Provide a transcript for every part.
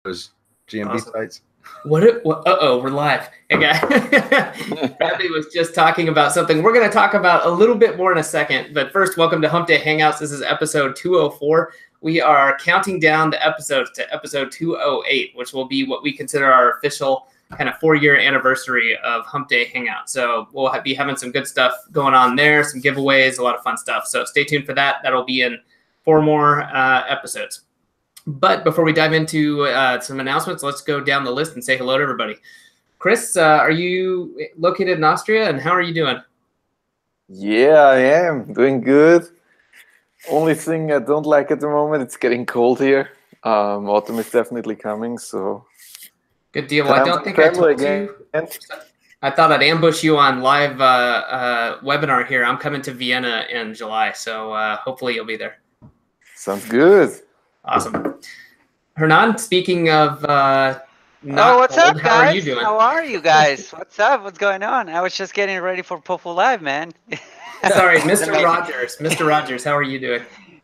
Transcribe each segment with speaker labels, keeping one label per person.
Speaker 1: those GMB sites.
Speaker 2: Uh-oh, we're live. Hey, guys. Bradley was just talking about something we're going to talk about a little bit more in a second. But first, welcome to Hump Day Hangouts. This is episode 204. We are counting down the episodes to episode 208, which will be what we consider our official kind of 4-year anniversary of Hump Day Hangout. So we'll be having some good stuff going on there, some giveaways, a lot of fun stuff. So stay tuned for that. That'll be in 4 more episodes. But before we dive into some announcements, let's go down the list and say hello to everybody. Chris, are you located in Austria, and how are you doing?
Speaker 3: Yeah, I am doing good. Only thing I don't like at the moment, it's getting cold here. Autumn is definitely coming, so
Speaker 2: good deal. Well, I don't think I told you. I thought I'd ambush you on live webinar here. I'm coming to Vienna in July, so hopefully you'll be there.
Speaker 3: Sounds good.
Speaker 2: Awesome. Hernan, speaking of
Speaker 4: what's
Speaker 2: cold,
Speaker 4: up, guys?
Speaker 2: How are you doing?
Speaker 4: How are you guys? What's up? What's going on? I was just getting ready for Pofu Live, man.
Speaker 2: Sorry, Mr. Rogers. Mr. Rogers, how are you doing?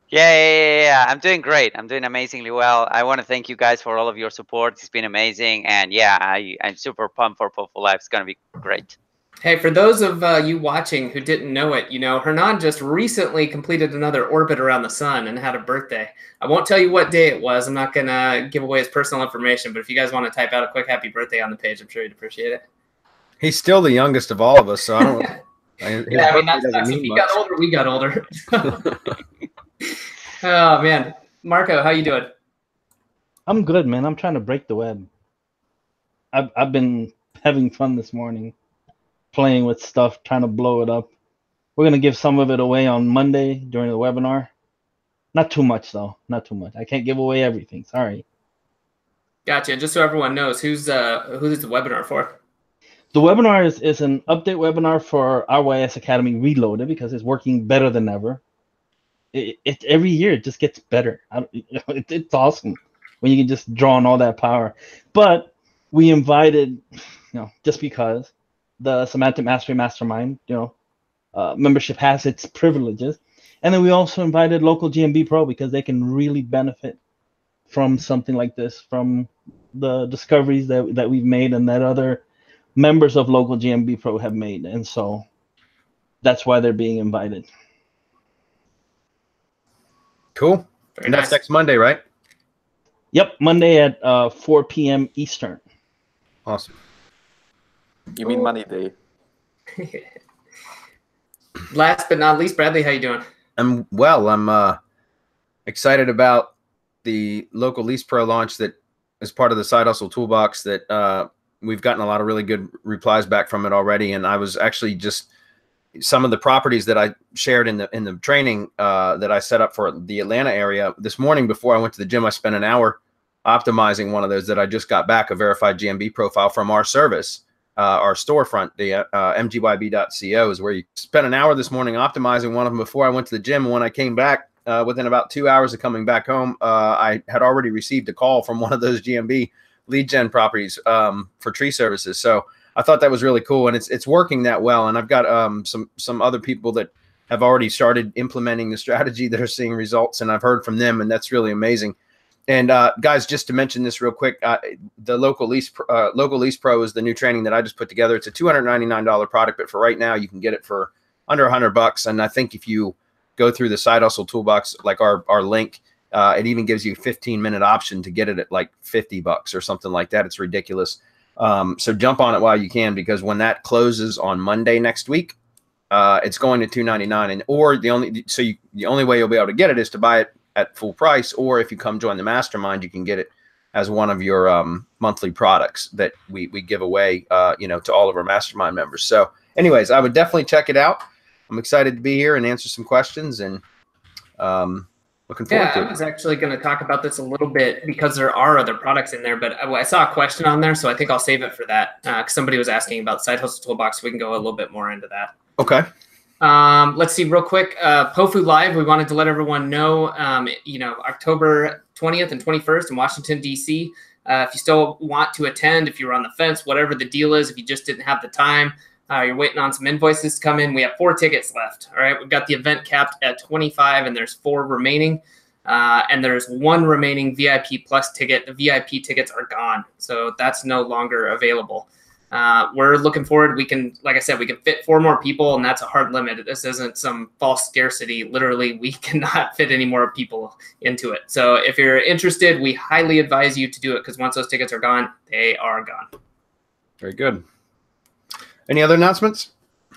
Speaker 4: Yeah. I'm doing great. I'm doing amazingly well. I want to thank you guys for all of your support. It's been amazing. And yeah, I'm super pumped for Pofu Live. It's going to be great.
Speaker 2: Hey, for those of you watching who didn't know it, Hernan just recently completed another orbit around the sun and had a birthday. I won't tell you what day it was. I'm not going to give away his personal information, but if you guys want to type out a quick happy birthday on the page, I'm sure you'd appreciate it.
Speaker 1: He's still the youngest of all of us, so I don't
Speaker 2: yeah, I mean, that's he got older, we got older. Oh, man. Marco, how you doing?
Speaker 5: I'm good, man. I'm trying to break the web. I've been having fun this morning, playing with stuff, trying to blow it up. We're going to give some of it away on Monday during the webinar. Not too much, though. Not too much. I can't give away everything. Sorry.
Speaker 2: Gotcha. Just so everyone knows, who's the webinar for?
Speaker 5: The webinar is an update webinar for RYS Academy Reloaded because it's working better than ever. It every year it just gets better. It's awesome when you can just draw on all that power. But we invited, just because the Semantic Mastery Mastermind, membership has its privileges. And then we also invited local GMB Pro because they can really benefit from something like this, from the discoveries that we've made and that other members of local GMB Pro have made. And so that's why they're being invited.
Speaker 1: Cool. And that's next Monday, right?
Speaker 5: Yep, Monday at 4 p.m. Eastern.
Speaker 1: Awesome.
Speaker 3: You mean Money Day?
Speaker 2: Last but not least, Bradley, how you doing?
Speaker 1: I'm well. I'm excited about the local Lease Pro launch that is part of the Side Hustle Toolbox that we've gotten a lot of really good replies back from it already. And I was actually just some of the properties that I shared in the training that I set up for the Atlanta area this morning before I went to the gym. I spent an hour optimizing one of those that I just got back, a verified GMB profile from our service. Our storefront, the mgyb.co, is where you spent an hour this morning optimizing one of them before I went to the gym. And when I came back, within about 2 hours of coming back home, I had already received a call from one of those GMB lead gen properties for tree services. So I thought that was really cool, and it's working that well. And I've got some other people that have already started implementing the strategy that are seeing results, and I've heard from them, and that's really amazing. And guys, just to mention this real quick, the local Lease Pro is the new training that I just put together. It's a $299 product, but for right now, you can get it for under $100. And I think if you go through the Side Hustle Toolbox, like our link, it even gives you a 15-minute option to get it at like $50 or something like that. It's ridiculous. So jump on it while you can, because when that closes on Monday next week, it's going to $299. The only way you'll be able to get it is to buy it at full price, or if you come join the mastermind, you can get it as one of your monthly products that we give away, to all of our mastermind members. So anyways, I would definitely check it out. I'm excited to be here and answer some questions, and looking forward to it.
Speaker 2: I was actually going to talk about this a little bit because there are other products in there, but I saw a question on there, so I think I'll save it for that. Because somebody was asking about Side Hustle Toolbox, so we can go a little bit more into that.
Speaker 1: Okay.
Speaker 2: Let's see real quick. Pofu Live, we wanted to let everyone know, October 20th and 21st in Washington, D.C. If you still want to attend, if you're on the fence, whatever the deal is, if you just didn't have the time, you're waiting on some invoices to come in, we have 4 tickets left. All right, we've got the event capped at 25, and there's 4 remaining. And there's one remaining VIP Plus ticket. The VIP tickets are gone, so that's no longer available. We're looking forward. We can, like I said, we can fit 4 more people, and that's a hard limit. This isn't some false scarcity. Literally, we cannot fit any more people into it. So if you're interested, we highly advise you to do it, because once those tickets are gone, they are gone.
Speaker 1: Very good. Any other announcements?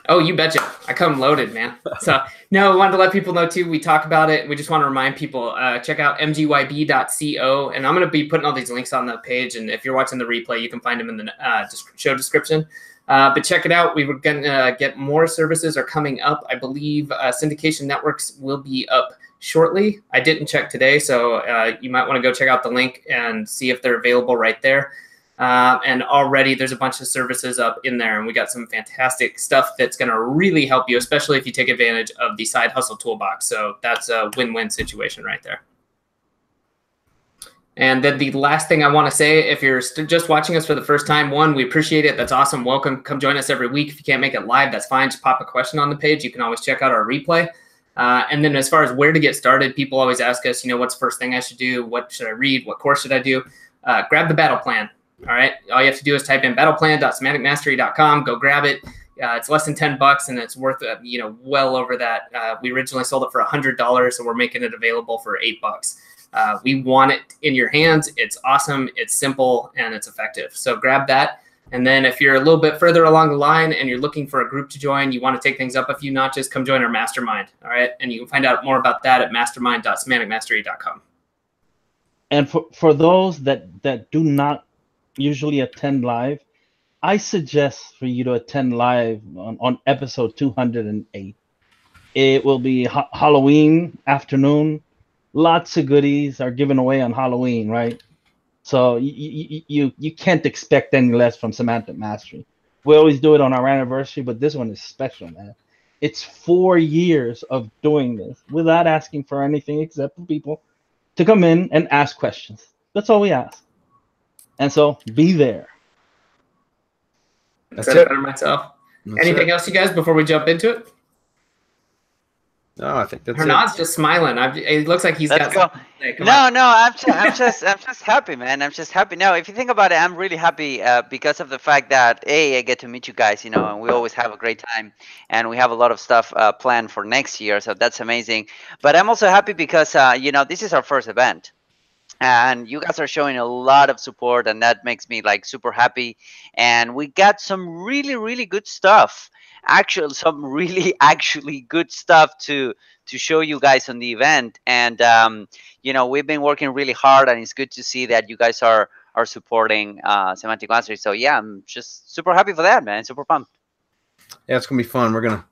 Speaker 2: Oh, you betcha. I come loaded, man. So, no, I wanted to let people know, too. We talk about it. We just want to remind people, check out mgyb.co. And I'm going to be putting all these links on the page. And if you're watching the replay, you can find them in the show description. But check it out. We were going to get more services are coming up. I believe syndication networks will be up shortly. I didn't check today, so you might want to go check out the link and see if they're available right there. And already there's a bunch of services up in there, and we got some fantastic stuff that's going to really help you, especially if you take advantage of the Side Hustle Toolbox. So that's a win-win situation right there. And then the last thing I want to say, if you're just watching us for the first time, one, we appreciate it. That's awesome. Welcome. Come join us every week. If you can't make it live, that's fine. Just pop a question on the page. You can always check out our replay. And then as far as where to get started, people always ask us, what's the first thing I should do? What should I read? What course should I do? Grab the battle plan. All right. All you have to do is type in battleplan.semanticmastery.com. Go grab it. It's less than $10, and it's worth, well over that. We originally sold it for $100, so we're making it available for $8. We want it in your hands. It's awesome. It's simple, and it's effective. So grab that. And then if you're a little bit further along the line and you're looking for a group to join, you want to take things up a few notches, come join our mastermind. All right. And you can find out more about that at mastermind.semanticmastery.com.
Speaker 5: And for those that do not usually attend live, I suggest for you to attend live on episode 208. It will be Halloween afternoon. Lots of goodies are given away on Halloween, right? So you can't expect any less from Semantic Mastery. We always do it on our anniversary, but this one is special, man. It's 4 years of doing this without asking for anything except for people to come in and ask questions. That's all we ask. And so be there.
Speaker 2: That's it. Better myself. Anything else, you guys, before we jump into it?
Speaker 1: No, I think that's
Speaker 2: Hernan's just smiling. It looks like he's got something to say.
Speaker 4: I'm just happy, man. I'm just happy. No, if you think about it, I'm really happy because of the fact that I get to meet you guys, and we always have a great time, and we have a lot of stuff planned for next year, so that's amazing. But I'm also happy because this is our first event. And you guys are showing a lot of support, and that makes me super happy. And we got some really, really good stuff. Some really actually good stuff to show you guys on the event. And we've been working really hard, and it's good to see that you guys are supporting Semantic Mastery. So yeah, I'm just super happy for that, man. Super pumped.
Speaker 1: Yeah, it's gonna be fun. We're gonna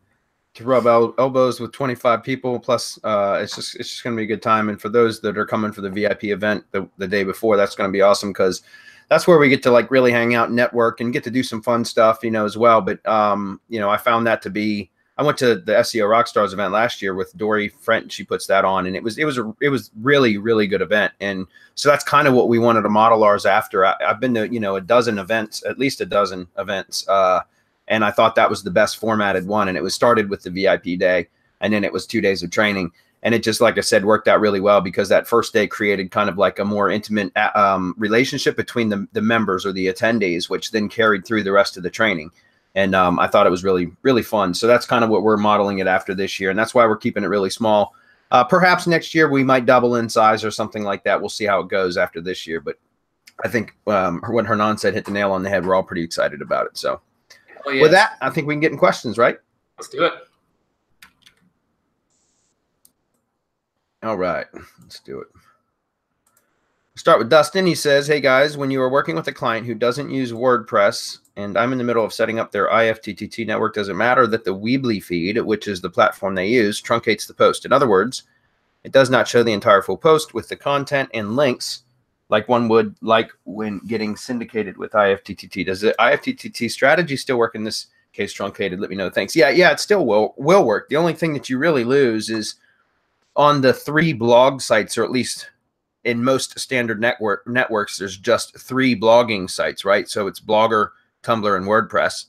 Speaker 1: rub elbows with 25 people, plus it's just going to be a good time. And for those that are coming for the VIP event the day before, that's going to be awesome, because that's where we get to really hang out, network, and get to do some fun stuff, as well. But I found that to be, I went to the SEO Rockstars event last year with Dory Frent. She puts that on, and it was really, really good event. And so that's kind of what we wanted to model ours after. I've been to, a dozen events, at least a dozen events, and I thought that was the best formatted one. And it was started with the VIP day, and then it was 2 days of training. And it just, like I said, worked out really well, because that first day created kind of like a more intimate relationship between the members or the attendees, which then carried through the rest of the training. And I thought it was really, really fun. So that's kind of what we're modeling it after this year. And that's why we're keeping it really small. Perhaps next year we might double in size or something like that. We'll see how it goes after this year. But I think what Hernan said hit the nail on the head. We're all pretty excited about it. So. Oh, yes. With that, I think we can get in questions, right?
Speaker 2: Let's do it.
Speaker 1: All right, let's do it. Start with Dustin. He says, hey guys, when you are working with a client who doesn't use WordPress, and I'm in the middle of setting up their IFTTT network, does it matter that the Weebly feed, which is the platform they use, truncates the post? In other words, it does not show the entire full post with the content and links like one would when getting syndicated with IFTTT. Does the IFTTT strategy still work in this case, truncated? Let me know. Thanks. Yeah, it still will work. The only thing that you really lose is on the 3 blog sites, or at least in most standard networks, there's just 3 blogging sites, right? So it's Blogger, Tumblr, and WordPress.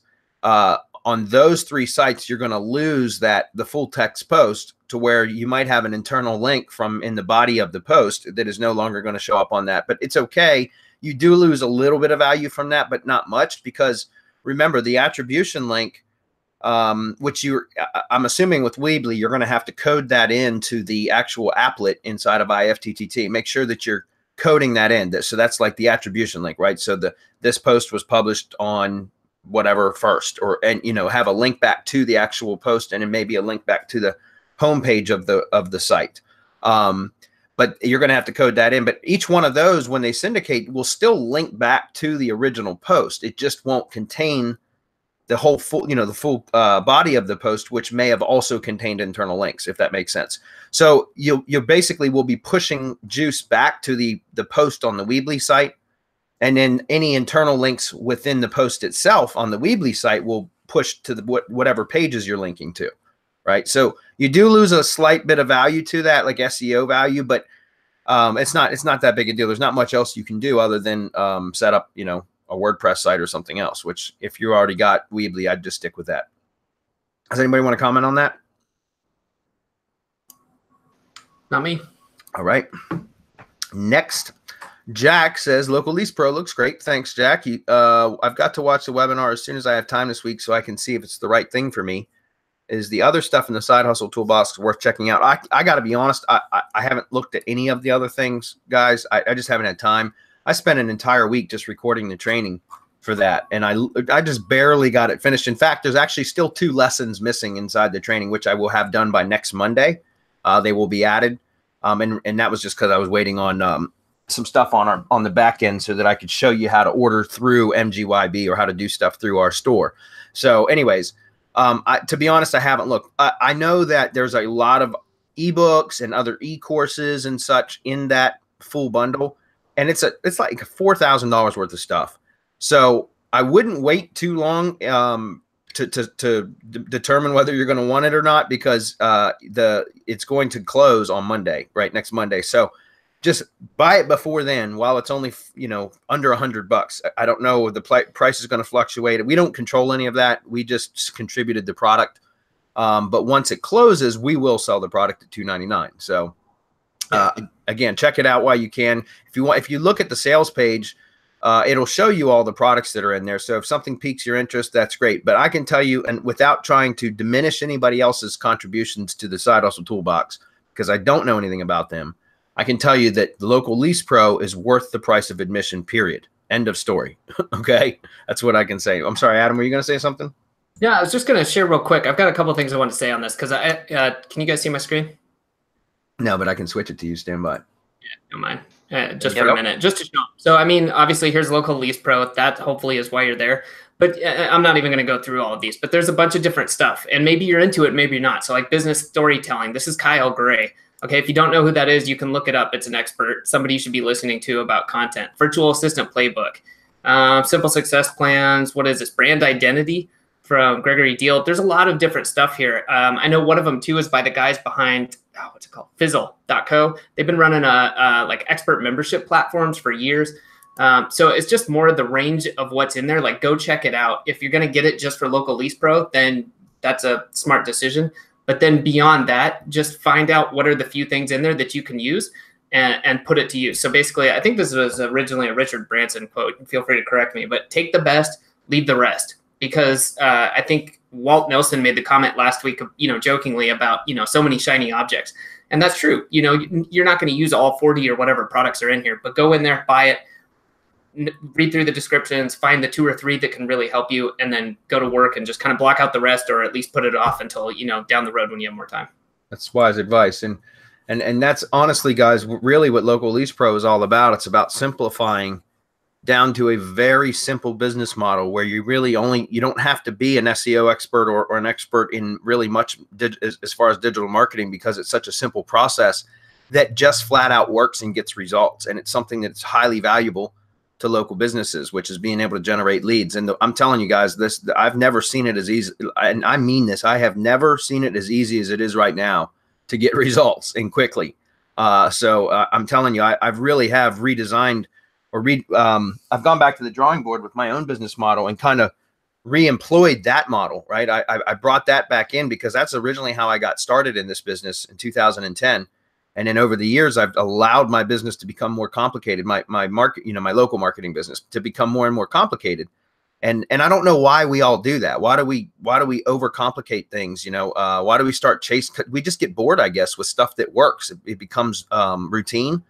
Speaker 1: on those 3 sites, you're going to lose the full text post to where you might have an internal link from in the body of the post that is no longer going to show up on that. But it's okay. You do lose a little bit of value from that, but not much, because remember the attribution link, which I'm assuming with Weebly, you're going to have to code that into the actual applet inside of IFTTT. Make sure that you're coding that in. So that's like the attribution link, right? So this post was published on whatever first, and have a link back to the actual post, and then maybe a link back to the homepage of the site. But you're going to have to code that in. But each one of those, when they syndicate, will still link back to the original post. It just won't contain the whole full, the full body of the post, which may have also contained internal links, if that makes sense. So you basically will be pushing juice back to the post on the Weebly site, and then any internal links within the post itself on the Weebly site will push to whatever pages you're linking to, right? So you do lose a slight bit of value to that, like SEO value, but it's not that big a deal. There's not much else you can do other than set up, a WordPress site or something else, which if you already got Weebly, I'd just stick with that. Does anybody want to comment on that?
Speaker 2: Not me.
Speaker 1: All right. Next, Jack says, local Lease Pro looks great. Thanks, Jack. I've got to watch the webinar as soon as I have time this week so I can see if it's the right thing for me. Is the other stuff in the Side Hustle Toolbox worth checking out? I got to be honest, I haven't looked at any of the other things, guys. I just haven't had time. I spent an entire week just recording the training for that, and I just barely got it finished. In fact, there's actually still 2 lessons missing inside the training, which I will have done by next Monday. They will be added, and that was just because I was waiting on some stuff on the back end so that I could show you how to order through MGYB or how to do stuff through our store. So, anyways, to be honest, I haven't looked. I know that there's a lot of ebooks and other e-courses and such in that full bundle. And it's like $4,000 worth of stuff. So I wouldn't wait too long to determine whether you're going to want it or not, because it's going to close on Monday, right? Next Monday. So just buy it before then, while it's only under $100. I don't know, the price is going to fluctuate. We don't control any of that. We just contributed the product. But once it closes, we will sell the product at $299. So. Again, check it out while you can. If you look at the sales page, it'll show you all the products that are in there. So if something piques your interest, that's great. But I can tell you, and without trying to diminish anybody else's contributions to the Side Hustle Toolbox, because I don't know anything about them, I can tell you that the local Lease Pro is worth the price of admission, period. End of story. Okay? That's what I can say. I'm sorry, Adam, were you going to say something?
Speaker 2: Yeah, I was just going to share real quick. I've got a couple of things I want to say on this, because can you guys see my screen?
Speaker 1: No, but I can switch it to you. Stand by.
Speaker 2: Yeah, don't mind. Just for a minute, just to show. So, I mean, obviously, here's local Lease Pro. That hopefully is why you're there. But I'm not even going to go through all of these. But there's a bunch of different stuff. And maybe you're into it, maybe you're not. So, like business storytelling. This is Kyle Gray. Okay, if you don't know who that is, you can look it up. It's an expert. Somebody you should be listening to about content. Virtual Assistant Playbook. Simple Success Plans. What is this? Brand Identity from Gregory Deal. There's a lot of different stuff here. I know one of them, too, is by the guys behind... what's it called? Fizzle.co. They've been running like expert membership platforms for years. So it's just more of the range of what's in there. Like, go check it out. If you're going to get it just for local Lease Pro, then that's a smart decision. But then beyond that, just find out what are the few things in there that you can use and put it to use. So basically, I think this was originally a Richard Branson quote. Feel free to correct me, but take the best, leave the rest. Because I think Walt Nelson made the comment last week, jokingly about, so many shiny objects. And that's true. You're not going to use all 40 or whatever products are in here, but go in there, buy it, read through the descriptions, find the 2 or 3 that can really help you, and then go to work and just kind of block out the rest, or at least put it off until, down the road when you have more time. That's
Speaker 1: wise advice. And that's honestly, guys, really what local Lease Pro is all about. It's about simplifying down to a very simple business model where you really you don't have to be an SEO expert or an expert in really much as far as digital marketing, because it's such a simple process that just flat out works and gets results. And it's something that's highly valuable to local businesses, which is being able to generate leads. And I'm telling you guys, I've never seen it as easy. And I mean this, I have never seen it as easy as it is right now to get results and quickly. So I'm telling you, I've really have redesigned I've gone back to the drawing board with my own business model and kind of re-employed that model, right? I brought that back in because that's originally how I got started in this business in 2010. And then over the years, I've allowed my business to become more complicated. My market, my local marketing business to become more and more complicated. And I don't know why we all do that. Why do we overcomplicate things? Why do we start chasing? We just get bored, I guess, with stuff that works. It becomes routine.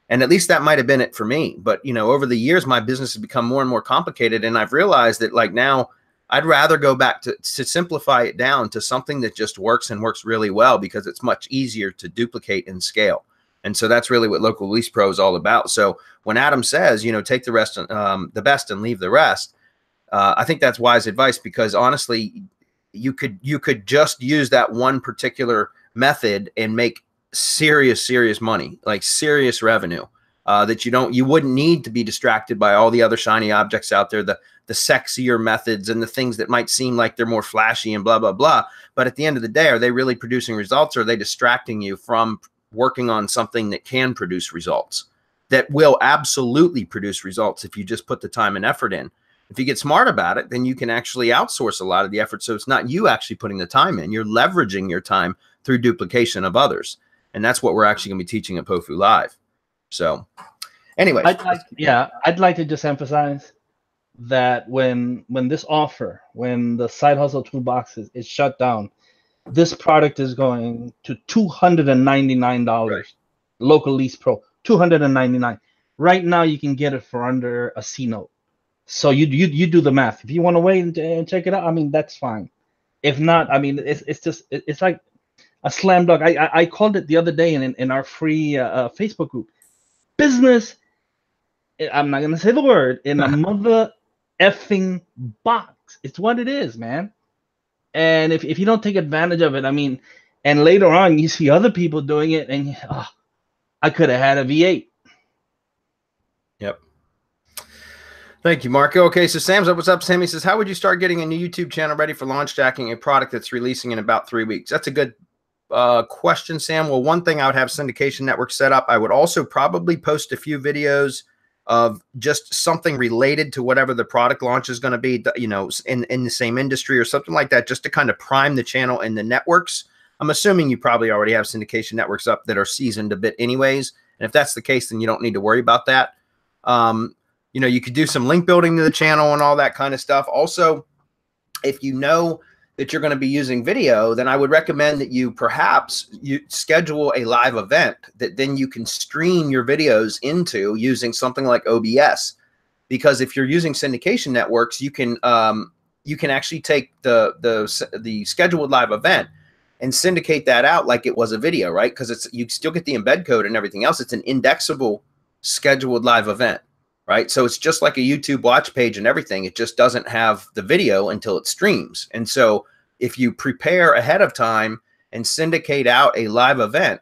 Speaker 1: And at least that might have been it for me. But, over the years, my business has become more and more complicated. And I've realized that like now I'd rather go back to simplify it down to something that just works and works really well, because it's much easier to duplicate and scale. And so that's really what Local Lease Pro is all about. So when Adam says, take the rest, the best and leave the rest, I think that's wise advice, because honestly, you could just use that one particular method and make serious money, like serious revenue, that you wouldn't need to be distracted by all the other shiny objects out there, the sexier methods and the things that might seem like they're more flashy and blah, blah, blah. But at the end of the day, are they really producing results, or are they distracting you from working on something that can produce results, that will absolutely produce results if you just put the time and effort in? If you get smart about it, then you can actually outsource a lot of the effort. So it's not you actually putting the time in. You're leveraging your time through duplication of others. And that's what we're actually going to be teaching at POFU Live. So anyway,
Speaker 5: I'd like to just emphasize that when this offer, when the Side Hustle Toolbox is shut down, this product is going to $299.
Speaker 1: Right.
Speaker 5: Local Lease Pro, $299. Right now, you can get it for under a C note. So you do the math. If you want to wait and check it out, I mean, that's fine. If not, I mean, it's like a slam dunk. I called it the other day in our free Facebook group. Business, I'm not going to say the word, in a mother effing box. It's what it is, man. And if you don't take advantage of it, I mean, and later on you see other people doing it, and I could have had a V8.
Speaker 1: Yep. Thank you, Marco. Okay, so Sam's up. What's up, Sam? He says, how would you start getting a new YouTube channel ready for launch jacking a product that's releasing in about 3 weeks? That's a good question, Sam. Well, one thing, I would have syndication network set up. I would also probably post a few videos of just something related to whatever the product launch is going to be, in the same industry or something like that, just to kind of prime the channel and the networks. I'm assuming you probably already have syndication networks up that are seasoned a bit anyways. And if that's the case, then you don't need to worry about that. You could do some link building to the channel and all that kind of stuff. Also, if you know that you're going to be using video, then I would recommend that you schedule a live event that then you can stream your videos into using something like OBS. Because if you're using syndication networks, you can actually take the scheduled live event and syndicate that out like it was a video, right? Because you still get the embed code and everything else. It's an indexable scheduled live event, right? So it's just like a YouTube watch page and everything. It just doesn't have the video until it streams. And so if you prepare ahead of time and syndicate out a live event,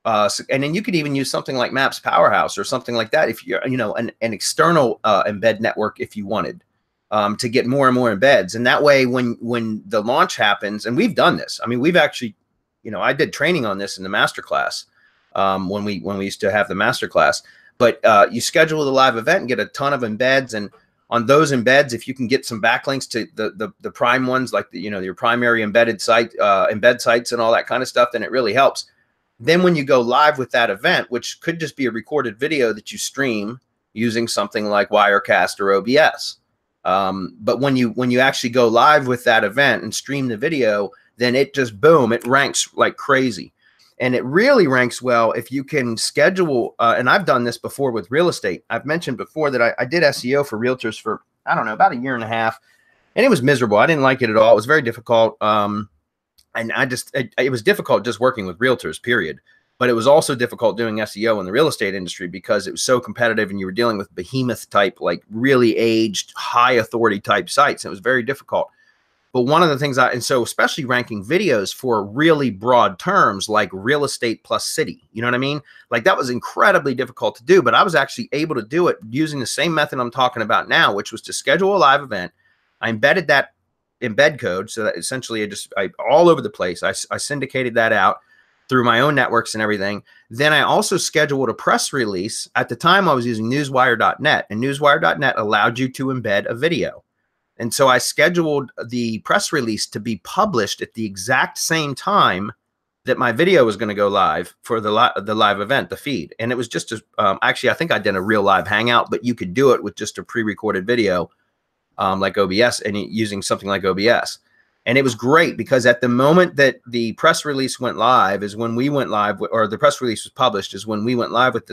Speaker 1: and then you could even use something like Maps Powerhouse or something like that, if you're, an external embed network, if you wanted to get more and more embeds. And that way, when the launch happens, and we've done this, I mean, we've actually, I did training on this in the masterclass when we used to have the masterclass. But you schedule the live event and get a ton of embeds, and on those embeds, if you can get some backlinks to the prime ones, like your primary embedded site, embed sites and all that kind of stuff, then it really helps. Then when you go live with that event, which could just be a recorded video that you stream using something like Wirecast or OBS, but when you actually go live with that event and stream the video, then it just boom, it ranks like crazy. And it really ranks well if you can schedule, and I've done this before with real estate. I've mentioned before that I did SEO for realtors for, I don't know, about 1.5 years, and it was miserable. I didn't like it at all. It was very difficult. And it was difficult just working with realtors, period. But it was also difficult doing SEO in the real estate industry because it was so competitive and you were dealing with behemoth type, like really aged, high authority type sites. And it was very difficult. But one of the things and so especially ranking videos for really broad terms like real estate plus city, you know what I mean? Like that was incredibly difficult to do, but I was actually able to do it using the same method I'm talking about now, which was to schedule a live event. I embedded that embed code so that essentially I all over the place. I syndicated that out through my own networks and everything. Then I also scheduled a press release. At the time I was using newswire.net, and newswire.net allowed you to embed a video. And so I scheduled the press release to be published at the exact same time that my video was going to go live for the live event, the feed. And it was just actually, I think I did a real live Hangout, but you could do it with just a pre-recorded video like OBS and using something like OBS. And it was great because at the moment that the press release went live is when we went live, or the press release was published is when we went live with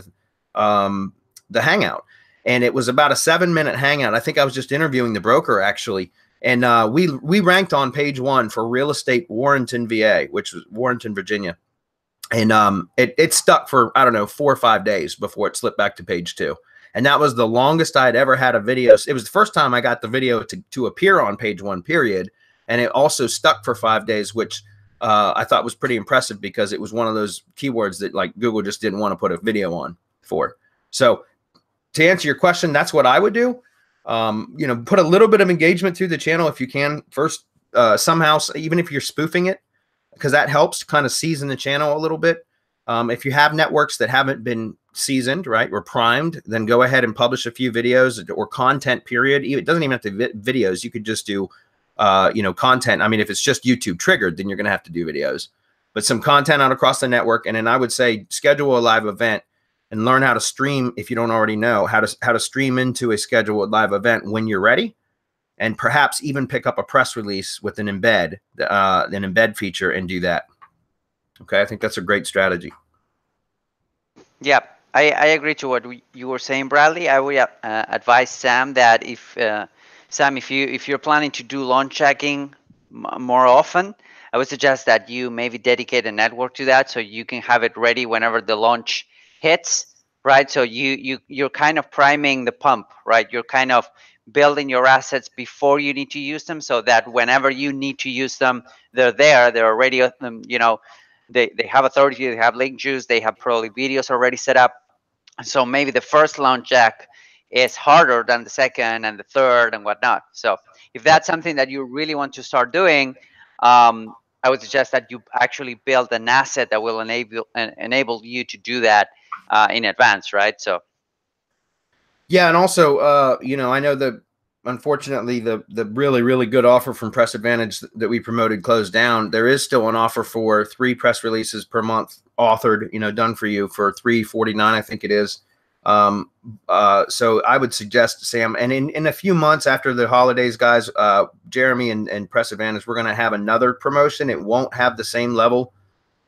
Speaker 1: the Hangout. And it was about a 7-minute Hangout. I think I was just interviewing the broker actually. And we ranked on page 1 for real estate Warrenton, VA, which was Warrenton, Virginia. And it stuck for, I don't know, 4 or 5 days before it slipped back to page 2. And that was the longest I had ever had a video. It was the first time I got the video to appear on page 1, period. And it also stuck for 5 days, which I thought was pretty impressive because it was one of those keywords that like Google just didn't want to put a video on for. So to answer your question, that's what I would do. You know, put a little bit of engagement through the channel if you can first, somehow, even if you're spoofing it, because that helps kind of season the channel a little bit. If you have networks that haven't been seasoned, right, or primed, then go ahead and publish a few videos or content, period. It doesn't even have to be videos. You could just do, you know, content. I mean, if it's just YouTube triggered, then you're going to have to do videos, but some content out across the network. And then I would say schedule a live event and learn how to stream, if you don't already know, how to stream into a scheduled live event when you're ready, and perhaps even pick up a press release with an embed feature and do that. Okay, I think that's a great strategy.
Speaker 4: Yeah, I agree to what you were saying, Bradley. I would advise Sam that if you're planning to do launch checking more often, I would suggest that you maybe dedicate a network to that so you can have it ready whenever the launch hits, right? So you're kind of priming the pump, right? You're kind of building your assets before you need to use them, so that whenever you need to use them, they're there. They're already, you know, they have authority, they have link juice, they have probably videos already set up. So maybe the first launch check is harder than the second and the third and whatnot. So if that's something that you really want to start doing, I would suggest that you actually build an asset that will enable you to do that in advance, right? So,
Speaker 1: yeah, and also, you know, I know that unfortunately the really, really good offer from Press Advantage that we promoted closed down. There is still an offer for 3 press releases per month, authored, you know, done for you for $3.49, I think it is. So I would suggest, Sam, and in a few months after the holidays, guys, Jeremy and Press Advantage, we're going to have another promotion. It won't have the same level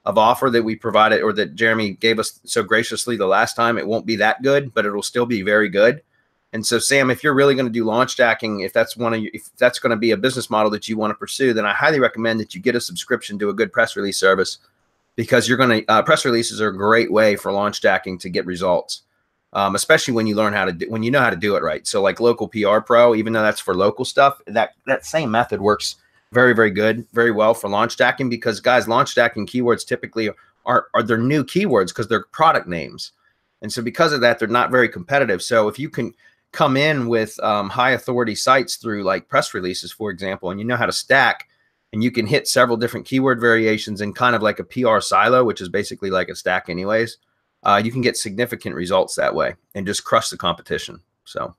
Speaker 1: of offer that we provided or that Jeremy gave us so graciously the last time. It won't be that good, but it'll still be very good. And so, Sam, if you're really going to do launch stacking, if that's going to be a business model that you want to pursue, then I highly recommend that you get a subscription to a good press release service, because you're going to press releases are a great way for launch stacking to get results. Especially when you learn how to do, when you know how to do it right. So like Local PR Pro, even though that's for local stuff, that same method works very, very good, very well for launch stacking, because guys, launch stacking keywords typically are their new keywords because they're product names. And so because of that, they're not very competitive. So if you can come in with high authority sites through like press releases, for example, and you know how to stack, and you can hit several different keyword variations in kind of like a PR silo, which is basically like a stack anyways, you can get significant results that way and just crush the competition. So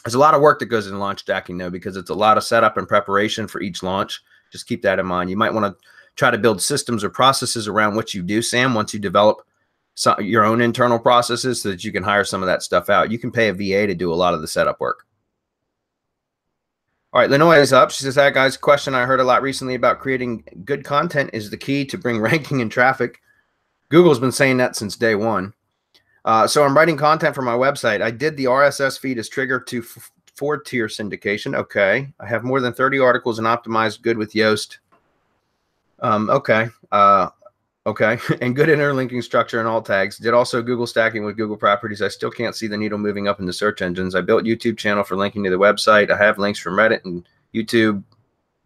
Speaker 1: there's a lot of work that goes into launch stacking though, because it's a lot of setup and preparation for each launch. Just keep that in mind. You might want to try to build systems or processes around what you do, Sam, once you develop your own internal processes so that you can hire some of that stuff out. You can pay a VA to do a lot of the setup work. All right, Lenoy is up. She says, "Hi guys, question I heard a lot recently about creating good content is the key to bring ranking and traffic. Google's been saying that since day one. So I'm writing content for my website. I did the RSS feed as trigger to 4-tier syndication. Okay. I have more than 30 articles and optimized good with Yoast. Okay. Okay. And good interlinking structure and alt tags. Did also Google stacking with Google properties. I still can't see the needle moving up in the search engines. I built YouTube channel for linking to the website. I have links from Reddit and YouTube,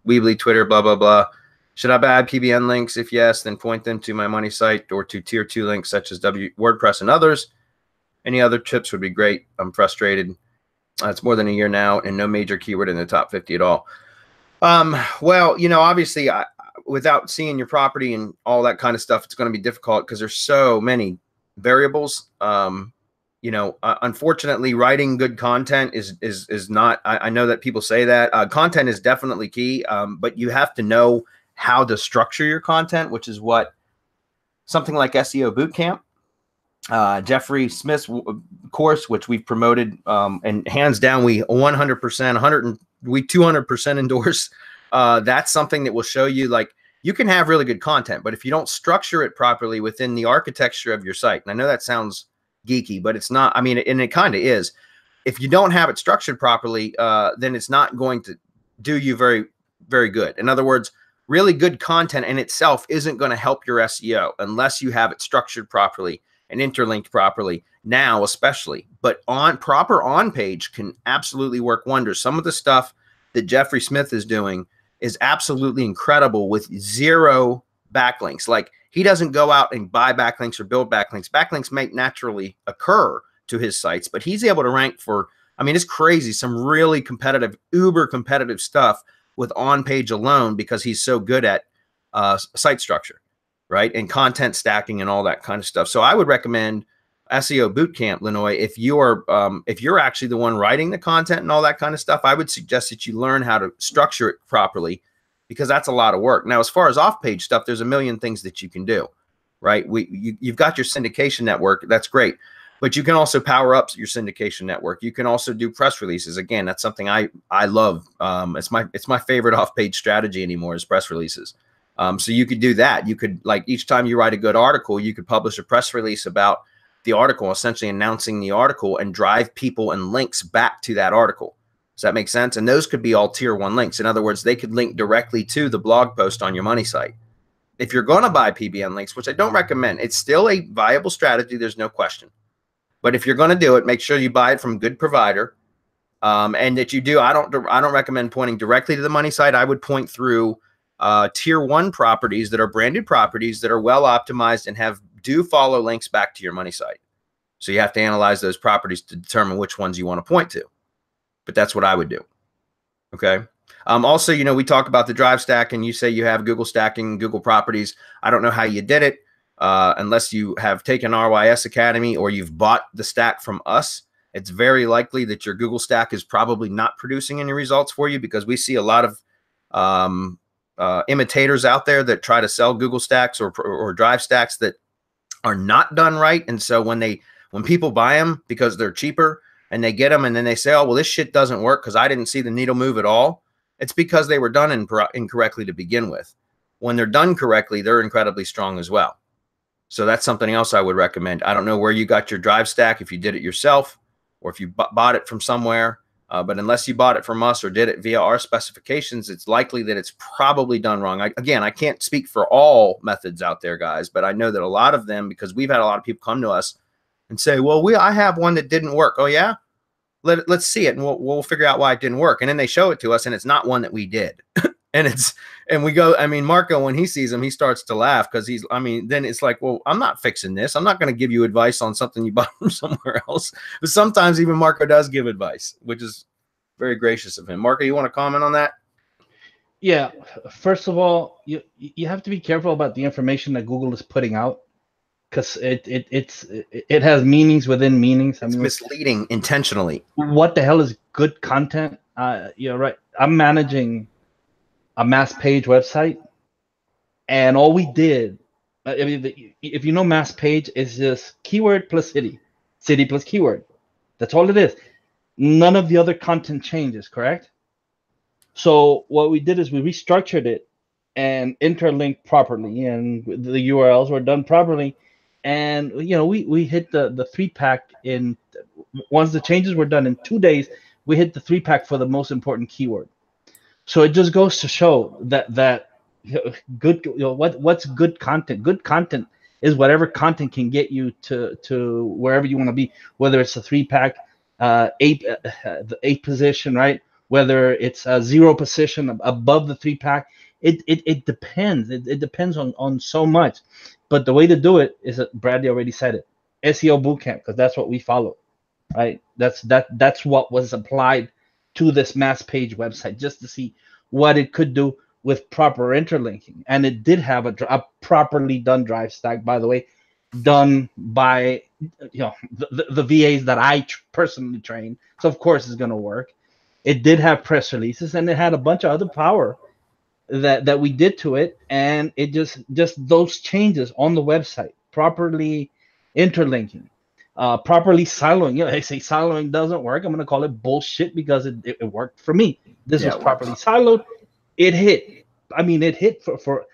Speaker 1: Weebly, Twitter, blah, blah, blah. Should I add PBN links? If yes, then point them to my money site or to tier 2 links such as WordPress and others. Any other tips would be great. I'm frustrated. It's more than a year now and no major keyword in the top 50 at all. Well, you know, obviously without seeing your property and all that kind of stuff, it's going to be difficult because there's so many variables. you know, unfortunately, writing good content is not. I know that people say that content is definitely key, but you have to know how to structure your content, which is what something like SEO Bootcamp, Jeffrey Smith's course, which we've promoted, and hands down, we 100%, we 200% endorse. That's something that will show you, like, you can have really good content, but if you don't structure it properly within the architecture of your site, and I know that sounds geeky, but it's not. I mean, and it kind of is. If you don't have it structured properly, then it's not going to do you very, very good. In other words, really good content in itself isn't going to help your SEO unless you have it structured properly and interlinked properly, now especially. But proper on-page can absolutely work wonders. Some of the stuff that Jeffrey Smith is doing is absolutely incredible with zero backlinks. Like, he doesn't go out and buy backlinks or build backlinks. Backlinks may naturally occur to his sites, but he's able to rank for, I mean, it's crazy, some really competitive, uber competitive stuff with on-page alone, because he's so good at site structure, right? And content stacking and all that kind of stuff. So I would recommend SEO Bootcamp, Lenoy. If you're actually the one writing the content and all that kind of stuff, I would suggest that you learn how to structure it properly, because that's a lot of work. Now, as far as off-page stuff, there's a million things that you can do, right? You've got your syndication network. That's great. But you can also power up your syndication network. You can also do press releases. Again, that's something I love. It's my favorite off-page strategy anymore, is press releases. So you could do that. You could, like, each time you write a good article, you could publish a press release about the article, essentially announcing the article, and drive people and links back to that article. Does that make sense? And those could be all tier 1 links. In other words, they could link directly to the blog post on your money site. If you're going to buy PBN links, which I don't recommend, it's still a viable strategy. There's no question. But if you're going to do it, make sure you buy it from a good provider, and that you do. I don't recommend pointing directly to the money site. I would point through tier 1 properties that are branded properties that are well optimized and do follow links back to your money site. So you have to analyze those properties to determine which ones you want to point to. But that's what I would do. Okay. Also, you know, we talk about the drive stack, and you say you have Google stacking, Google properties. I don't know how you did it, unless you have taken RYS Academy or you've bought the stack from us. It's very likely that your Google stack is probably not producing any results for you, because we see a lot of imitators out there that try to sell Google stacks or drive stacks that are not done right. And so when people buy them because they're cheaper and they get them, and then they say, oh, well, this shit doesn't work because I didn't see the needle move at all. It's because they were done incorrectly to begin with. When they're done correctly, they're incredibly strong as well. So that's something else I would recommend. I don't know where you got your drive stack, if you did it yourself or if you bought it from somewhere. But unless you bought it from us or did it via our specifications, it's likely that it's probably done wrong. Again, I can't speak for all methods out there, guys, but I know that a lot of them, because we've had a lot of people come to us and say, well, I have one that didn't work. Oh, yeah? Let's see it, and we'll figure out why it didn't work. And then they show it to us, and it's not one that we did. and we go, I mean, Marco, when he sees them, he starts to laugh, because then it's like, well, I'm not fixing this. I'm not going to give you advice on something you bought from somewhere else. But sometimes even Marco does give advice, which is very gracious of him. Marco, you want to comment on that?
Speaker 5: Yeah. First of all, you have to be careful about the information that Google is putting out, because it has meanings within meanings.
Speaker 1: It's misleading intentionally.
Speaker 5: What the hell is good content? You're right. I'm managing a mass page website, and all we did, if you know mass page, is just keyword plus city plus keyword. That's all it is. None of the other content changes, correct? So what we did is we restructured it and interlinked properly, and the URLs were done properly. And you know, we hit the 3-pack in, once the changes were done in 2 days, we hit the 3-pack for the most important keyword. So it just goes to show that good, what's good content? Good content is whatever content can get you to wherever you want to be, whether it's a 3-pack, the 8th position, right? Whether it's a 0 position above the 3-pack. It depends. It depends on so much. But the way to do it is, Bradley already said it, SEO Bootcamp, because that's what we follow, right? That's what was applied to this mass page website, just to see what it could do with proper interlinking. And it did have a properly done drive stack, by the way. done by the VAs that I personally trained. So of course it's going to work. It did have press releases, and it had a bunch of other power that we did to it, and it just those changes on the website, properly interlinking, properly siloing. They say siloing doesn't work. I'm going to call it bullshit because it worked for me. This was properly siloed. It hit. I mean, it hit for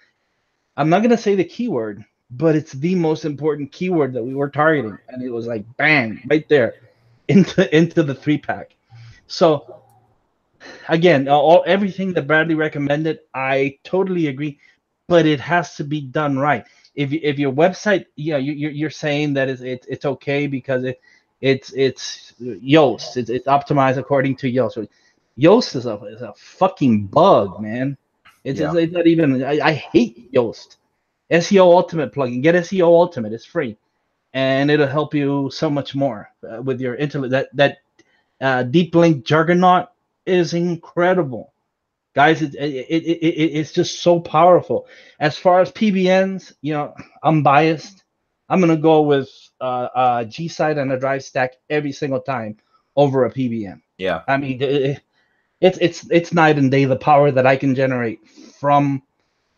Speaker 5: I'm not going to say the keyword, but it's the most important keyword that we were targeting, and it was like bang right there into the 3-pack. So again, everything that Bradley recommended, I totally agree, but it has to be done right. If your website, you're saying that it's okay because it's Yoast, it's optimized according to Yoast. So Yoast is a fucking bug, man. It's not even. I hate Yoast. SEO Ultimate plugin. Get SEO Ultimate. It's free, and it'll help you so much more with your that deep link juggernaut is incredible, guys. It's just so powerful. As far as PBNs, I'm biased. I'm gonna go with G site and a drive stack every single time over a PBN.
Speaker 1: Yeah,
Speaker 5: I mean it's night and day the power that I can generate from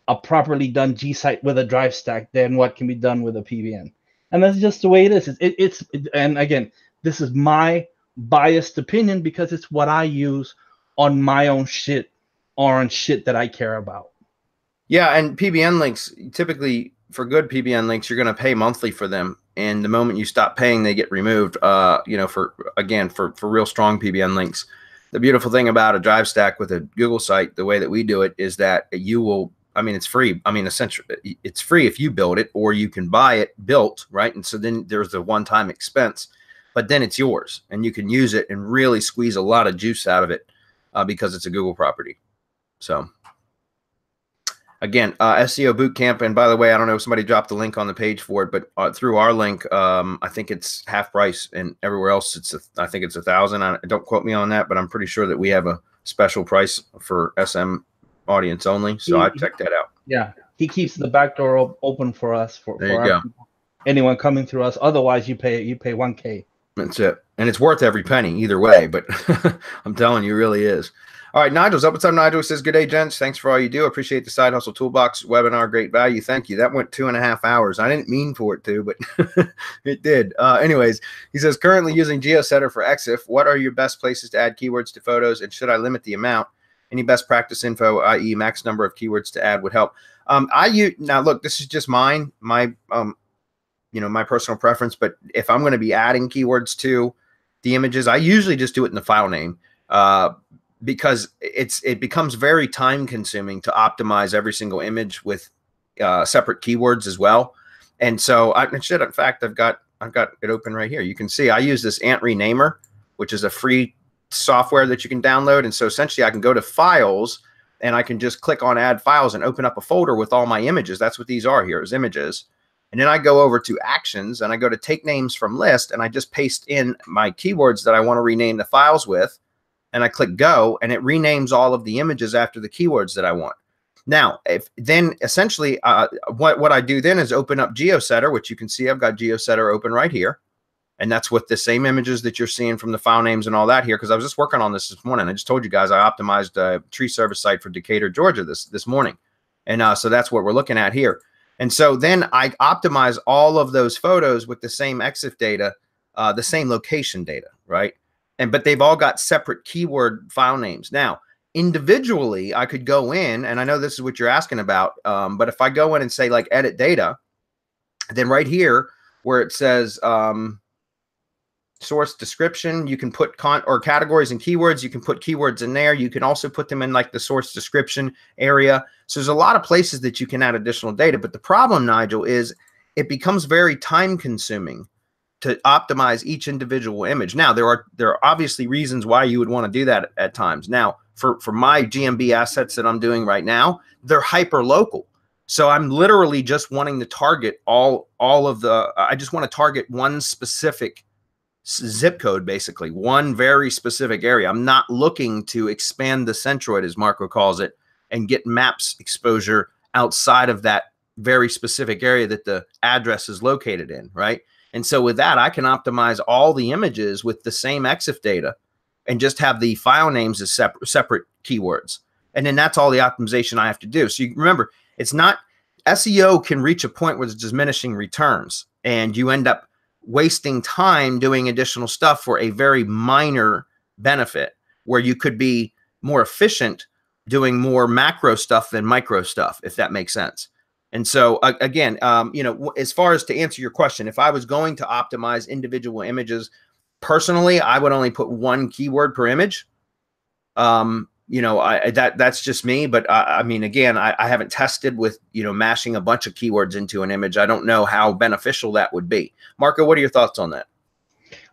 Speaker 5: a properly done G site with a drive stack than what can be done with a PBN. And that's just the way it is. And again, this is my biased opinion because it's what I use on my own shit or on shit that I care about.
Speaker 1: Yeah, and PBN links, typically for good PBN links, you're going to pay monthly for them. And the moment you stop paying, they get removed, for real strong PBN links. The beautiful thing about a drive stack with a Google site, the way that we do it, is that you will, it's free. Essentially, it's free if you build it, or you can buy it built, right? And so then there's the one-time expense, but then it's yours, and you can use it and really squeeze a lot of juice out of it because it's a Google property. So again, SEO Bootcamp, and by the way, I don't know if somebody dropped the link on the page for it, but through our link, I think it's half price, and everywhere else I think it's $1,000. Don't quote me on that, but I'm pretty sure that we have a special price for SM audience only. So I checked that out.
Speaker 5: Yeah, he keeps the back door open for us for anyone coming through us. Otherwise, you pay $1K.
Speaker 1: That's it, and it's worth every penny either way. But I'm telling you, it really is. All right, Nigel's up. What's up, Nigel? Says, good day, gents. Thanks for all you do. Appreciate the Side Hustle Toolbox webinar. Great value. Thank you. That went 2.5 hours. I didn't mean for it to, but it did. Anyways, he says, currently using GEO Setter for eXif. What are your best places to add keywords to photos, and should I limit the amount? Any best practice info, i.e. max number of keywords to add, would help. Now, look, this is just my personal preference, but if I'm going to be adding keywords to the images, I usually just do it in the file name. Because it becomes very time consuming to optimize every single image with separate keywords as well. And so in fact, I've got it open right here. You can see I use this Ant Renamer, which is a free software that you can download. And so essentially I can go to files and I can just click on add files and open up a folder with all my images. That's what these are here, is images. And then I go over to actions and I go to take names from list, and I just paste in my keywords that I want to rename the files with. And I click go, and it renames all of the images after the keywords that I want. Now, essentially what I do then is open up GEO Setter, which you can see I've got GEO Setter open right here. And that's with the same images that you're seeing from the file names and all that here, because I was just working on this morning. I just told you guys I optimized a tree service site for Decatur, Georgia this morning. And so that's what we're looking at here. And so then I optimize all of those photos with the same eXif data, the same location data, right? But they've all got separate keyword file names. Now, individually, I could go in, and I know this is what you're asking about, but if I go in and say like edit data, then right here where it says source description, you can put or categories and keywords. You can put keywords in there. You can also put them in like the source description area. So there's a lot of places that you can add additional data. But the problem, Nigel, is it becomes very time consuming to optimize each individual image. Now, there are obviously reasons why you would want to do that at times. Now, for my GMB assets that I'm doing right now, they're hyper local. So I'm literally just wanting to target all of the, I just want to target one specific zip code, basically one very specific area. I'm not looking to expand the centroid, as Marco calls it, and get maps exposure outside of that very specific area that the address is located in, right? And so with that, I can optimize all the images with the same eXif data and just have the file names as separate keywords. And then that's all the optimization I have to do. So you remember, it's not, SEO can reach a point where it's diminishing returns and you end up wasting time doing additional stuff for a very minor benefit, where you could be more efficient doing more macro stuff than micro stuff, if that makes sense. And so again, you know, as far as to answer your question, if I was going to optimize individual images, personally, I would only put one keyword per image. You know, that's just me. But I mean, again, I haven't tested with, you know, mashing a bunch of keywords into an image. I don't know how beneficial that would be. Marco, what are your thoughts on that?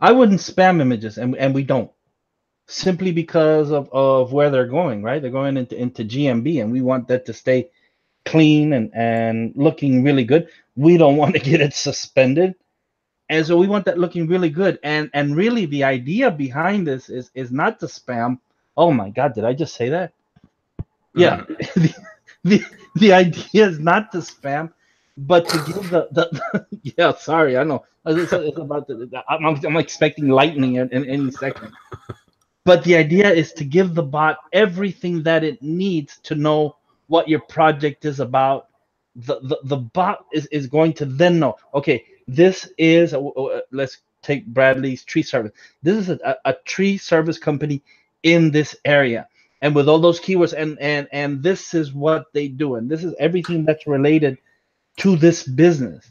Speaker 5: I wouldn't spam images, and we don't, simply because of where they're going, right? They're going into GMB, and we want that to stay clean and looking really good. We don't want to get it suspended. And so we want that looking really good. And really the idea behind this is not to spam. Oh my God, did I just say that? Yeah. The idea is not to spam, but to give the yeah, sorry, I know. It's about I'm expecting lightning in any second. But the idea is to give the bot everything that it needs to know what your project is about. The bot is going to then know, okay, this is, let's take Bradley's tree service. This is a tree service company in this area. And with all those keywords, and this is what they do. And this is everything that's related to this business.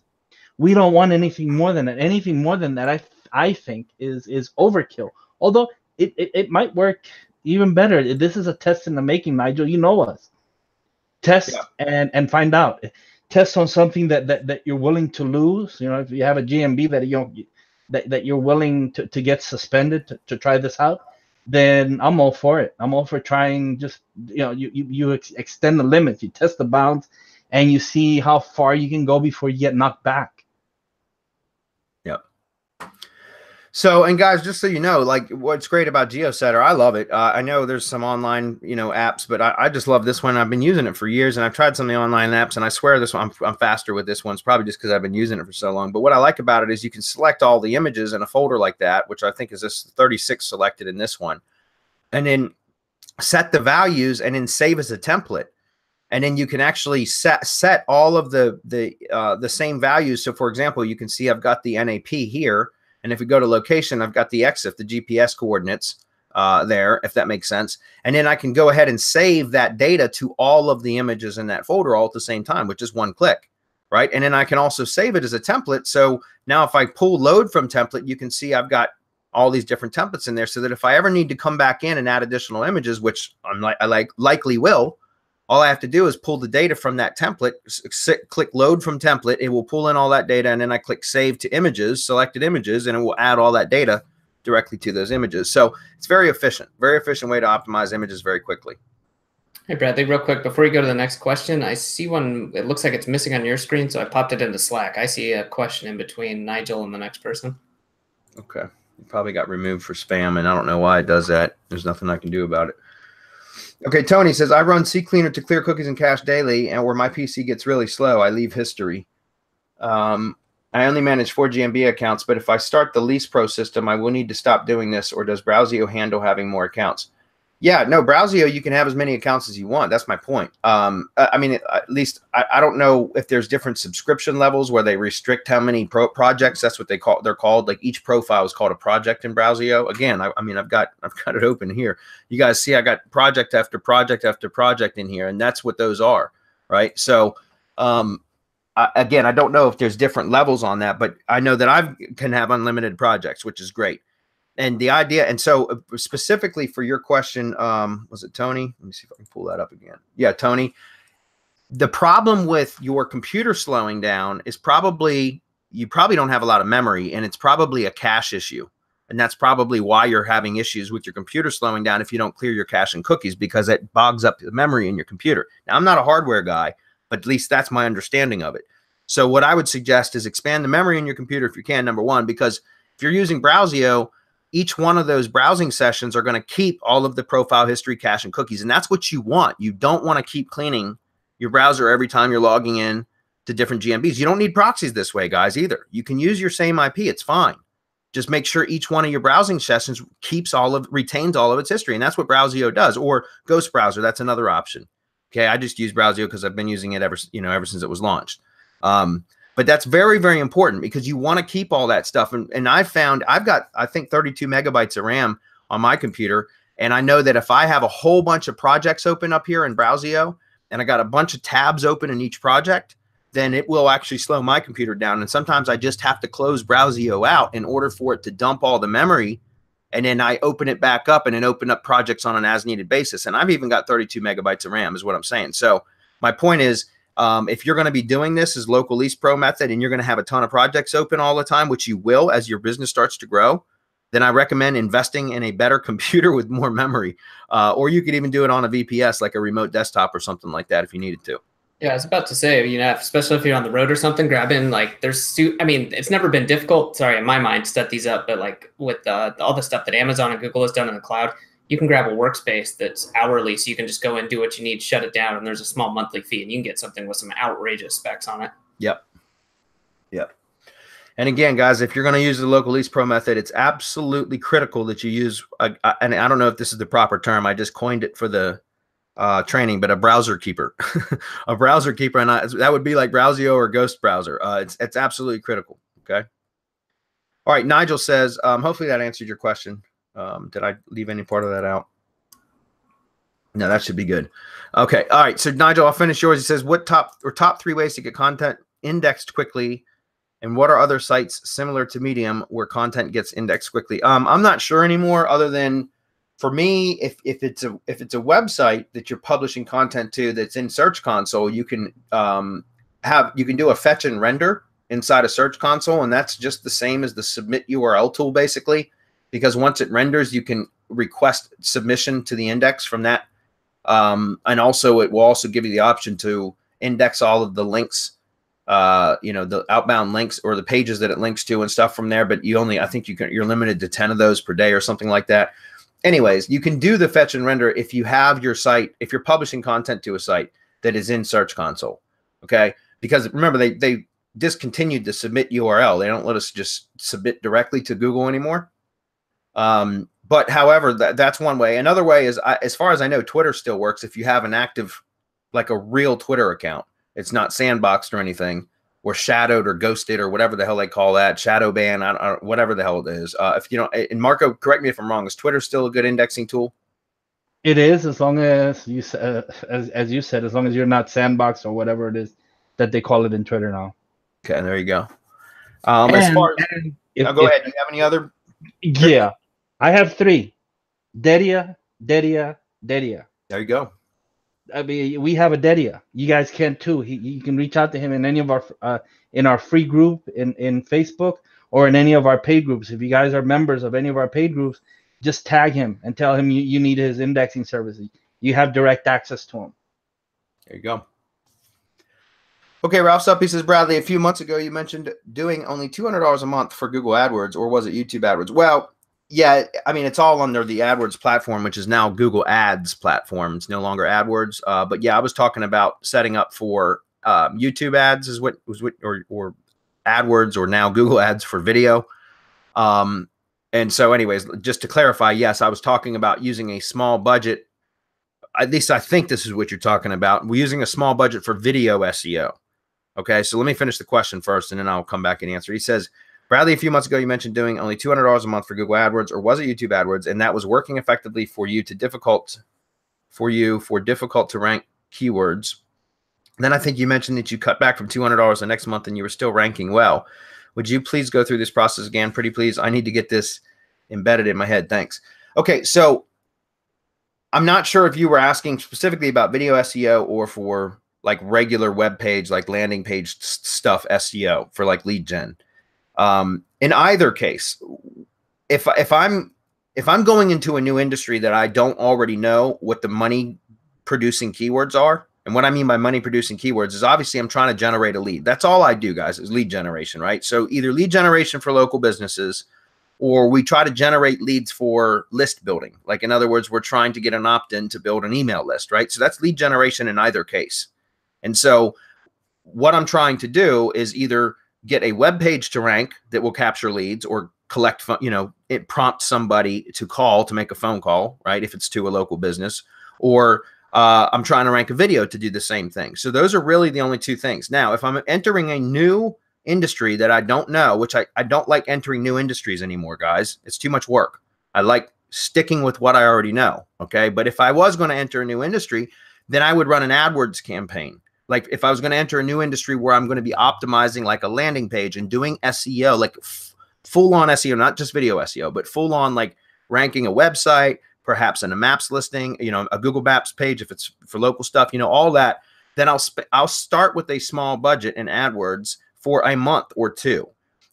Speaker 5: We don't want anything more than that. Anything more than that, I think, is overkill. Although it might work even better. This is a test in the making, Nigel. You know us. Test and find out. Test on something that you're willing to lose. You know, if you have a GMB that you're willing to get suspended to try this out, then I'm all for it. I'm all for trying. Just, you know, you extend the limits, you test the bounds, and you see how far you can go before you get knocked back.
Speaker 1: So, and guys, just so you know, like, what's great about GEO Setter, I love it. I know there's some online, you know, apps, but I just love this one. I've been using it for years, and I've tried some of the online apps, and I swear this one, I'm faster with this one. It's probably just because I've been using it for so long. But what I like about it is you can select all the images in a folder like that, which I think is this 36 selected in this one, and then set the values and then save as a template. And then you can actually set all of the same values. So, for example, you can see I've got the NAP here. And if we go to location, I've got the eXif, the GPS coordinates there, if that makes sense. And then I can go ahead and save that data to all of the images in that folder all at the same time, with just one click, right? And then I can also save it as a template. So now if I pull load from template, you can see I've got all these different templates in there, so that if I ever need to come back in and add additional images, which I likely will, all I have to do is pull the data from that template, click load from template. It will pull in all that data. And then I click save to images, selected images, and it will add all that data directly to those images. So it's very efficient way to optimize images very quickly.
Speaker 2: Hey, Bradley, real quick, before you go to the next question, I see one, it looks like it's missing on your screen, so I popped it into Slack. I see a question in between Nigel and the next person.
Speaker 1: Okay. It probably got removed for spam, and I don't know why it does that. There's nothing I can do about it. Okay, Tony says, I run ccleaner to clear cookies and cache daily, and where my PC gets really slow, I leave history. I only manage 4 GMB accounts, but if I start the Lease Pro system, I will need to stop doing this, or does Browseo handle having more accounts? Yeah, no, Browseo, you can have as many accounts as you want. That's my point. I mean, at least I don't know if there's different subscription levels where they restrict how many projects. That's what they're called. Like, each profile is called a project in Browseo. Again, I mean, I've got it open here. You guys see, I got project after project after project in here, and that's what those are, right? So, again, I don't know if there's different levels on that, but I know that I can have unlimited projects, which is great. And the idea, and so specifically for your question, was it Tony? Let me see if I can pull that up again. Yeah, Tony. The problem with your computer slowing down is you probably don't have a lot of memory, and it's probably a cache issue. And that's probably why you're having issues with your computer slowing down if you don't clear your cache and cookies, because it bogs up the memory in your computer. Now, I'm not a hardware guy, but at least that's my understanding of it. So what I would suggest is expand the memory in your computer if you can, number one, because if you're using Browseo, each one of those browsing sessions are going to keep all of the profile history, cache, and cookies. And that's what you want. You don't want to keep cleaning your browser every time you're logging in to different GMBs. You don't need proxies this way, guys, either. You can use your same IP. It's fine. Just make sure each one of your browsing sessions retains all of its history. And that's what Browseo does, or Ghost Browser. That's another option. Okay. I just use Browseo because I've been using it ever since it was launched. But that's very, very important because you want to keep all that stuff. And I've got, I think 32 megabytes of RAM on my computer. And I know that if I have a whole bunch of projects open up here in Browseo and I got a bunch of tabs open in each project, then it will actually slow my computer down. And sometimes I just have to close Browseo out in order for it to dump all the memory. And then I open it back up and then open up projects on an as needed basis. And I've even got 32 megabytes of RAM is what I'm saying. So my point is, if you're going to be doing this as local Lease Pro method and you're going to have a ton of projects open all the time, which you will as your business starts to grow, then I recommend investing in a better computer with more memory. Or you could even do it on a VPS, like a remote desktop or something like that if you needed to. Yeah,
Speaker 2: I was about to say, especially if you're on the road or something, grabbing it's never been difficult, sorry, in my mind, to set these up, but like with all the stuff that Amazon and Google has done in the cloud, you can grab a workspace that's hourly, so you can just go and do what you need, shut it down, and there's a small monthly fee, and you can get something with some outrageous specs on it.
Speaker 1: Yep. And again, guys, if you're going to use the local Lease Pro method, it's absolutely critical that you use, and I don't know if this is the proper term, I just coined it for the training, but a browser keeper. A browser keeper, and that would be like Browseo or Ghost Browser. It's absolutely critical. Okay. All right. Nigel says, hopefully that answered your question. Did I leave any part of that out? No, that should be good. Okay. All right. So Nigel, I'll finish yours. He says, what top 3 ways to get content indexed quickly, and what are other sites similar to Medium where content gets indexed quickly? I'm not sure anymore, other than, for me, if it's a website that you're publishing content to that's in Search Console, you can do a fetch and render inside a Search Console, and that's just the same as the submit URL tool, basically, because once it renders, you can request submission to the index from that, and also it will also give you the option to index all of the links, the outbound links or the pages that it links to and stuff from there. But I think you're limited to 10 of those per day or something like that. Anyways, you can do the fetch and render if you have your site, if you're publishing content to a site that is in Search Console, okay? Because remember, they discontinued the submit URL. They don't let us just submit directly to Google anymore. But however, that's one way. Another way is, as far as I know, Twitter still works if you have an active, like a real Twitter account. It's not sandboxed or anything, or shadowed or ghosted or whatever the hell they call that, shadow ban, whatever the hell it is. If you don't, and Marco, correct me if I'm wrong, is Twitter still a good indexing tool?
Speaker 5: It is, as long as you as you said, as long as you're not sandboxed or whatever it is that they call it in Twitter now.
Speaker 1: Okay, there you go. As far as, go ahead. Do you have any other?
Speaker 5: Yeah, I have 3. Dedia. There
Speaker 1: you go.
Speaker 5: I mean, we have a Dedia. You guys can too. You can reach out to him in any of our in our free group in Facebook, or in any of our paid groups. If you guys are members of any of our paid groups, just tag him and tell him you need his indexing services. You have direct access to him.
Speaker 1: There you go. Okay, Ralph Suppy says, Bradley, a few months ago you mentioned doing only $200 a month for Google AdWords, or was it YouTube AdWords? Well, yeah, I mean, it's all under the AdWords platform, which is now Google Ads platform. It's no longer AdWords. But yeah, I was talking about setting up for YouTube ads or AdWords, or now Google Ads for video. And so anyways, just to clarify, yes, I was talking about using a small budget. At least I think this is what you're talking about. We're using a small budget for video SEO. Okay, so let me finish the question first, and then I'll come back and answer. He says, Bradley, a few months ago, you mentioned doing only $200 a month for Google AdWords, or was it YouTube AdWords? And that was working effectively for difficult to rank keywords. Then I think you mentioned that you cut back from $200 the next month and you were still ranking well. Would you please go through this process again? Pretty please. I need to get this embedded in my head. Thanks. Okay. So I'm not sure if you were asking specifically about video SEO or for like regular web page, like landing page stuff SEO for like lead gen. In either case, if I'm going into a new industry that I don't already know what the money producing keywords are, and what I mean by money producing keywords is obviously I'm trying to generate a lead. That's all I do, guys, is lead generation, right? So either lead generation for local businesses, or we try to generate leads for list building. Like, in other words, we're trying to get an opt-in to build an email list, right? So that's lead generation in either case. And so what I'm trying to do is either get a web page to rank that will capture leads or collect, it prompts somebody to call, to make a phone call, right? If it's to a local business, or I'm trying to rank a video to do the same thing. So those are really the only two things. Now, if I'm entering a new industry that I don't know, which I don't like entering new industries anymore, guys, it's too much work. I like sticking with what I already know. Okay. But if I was going to enter a new industry, then I would run an AdWords campaign. Like if I was going to enter a new industry where I'm going to be optimizing like a landing page and doing SEO, like full on SEO, not just video SEO, but full on like ranking a website, perhaps in a maps listing, a Google Maps page, if it's for local stuff, all that, then I'll start with a small budget in AdWords for a month or two.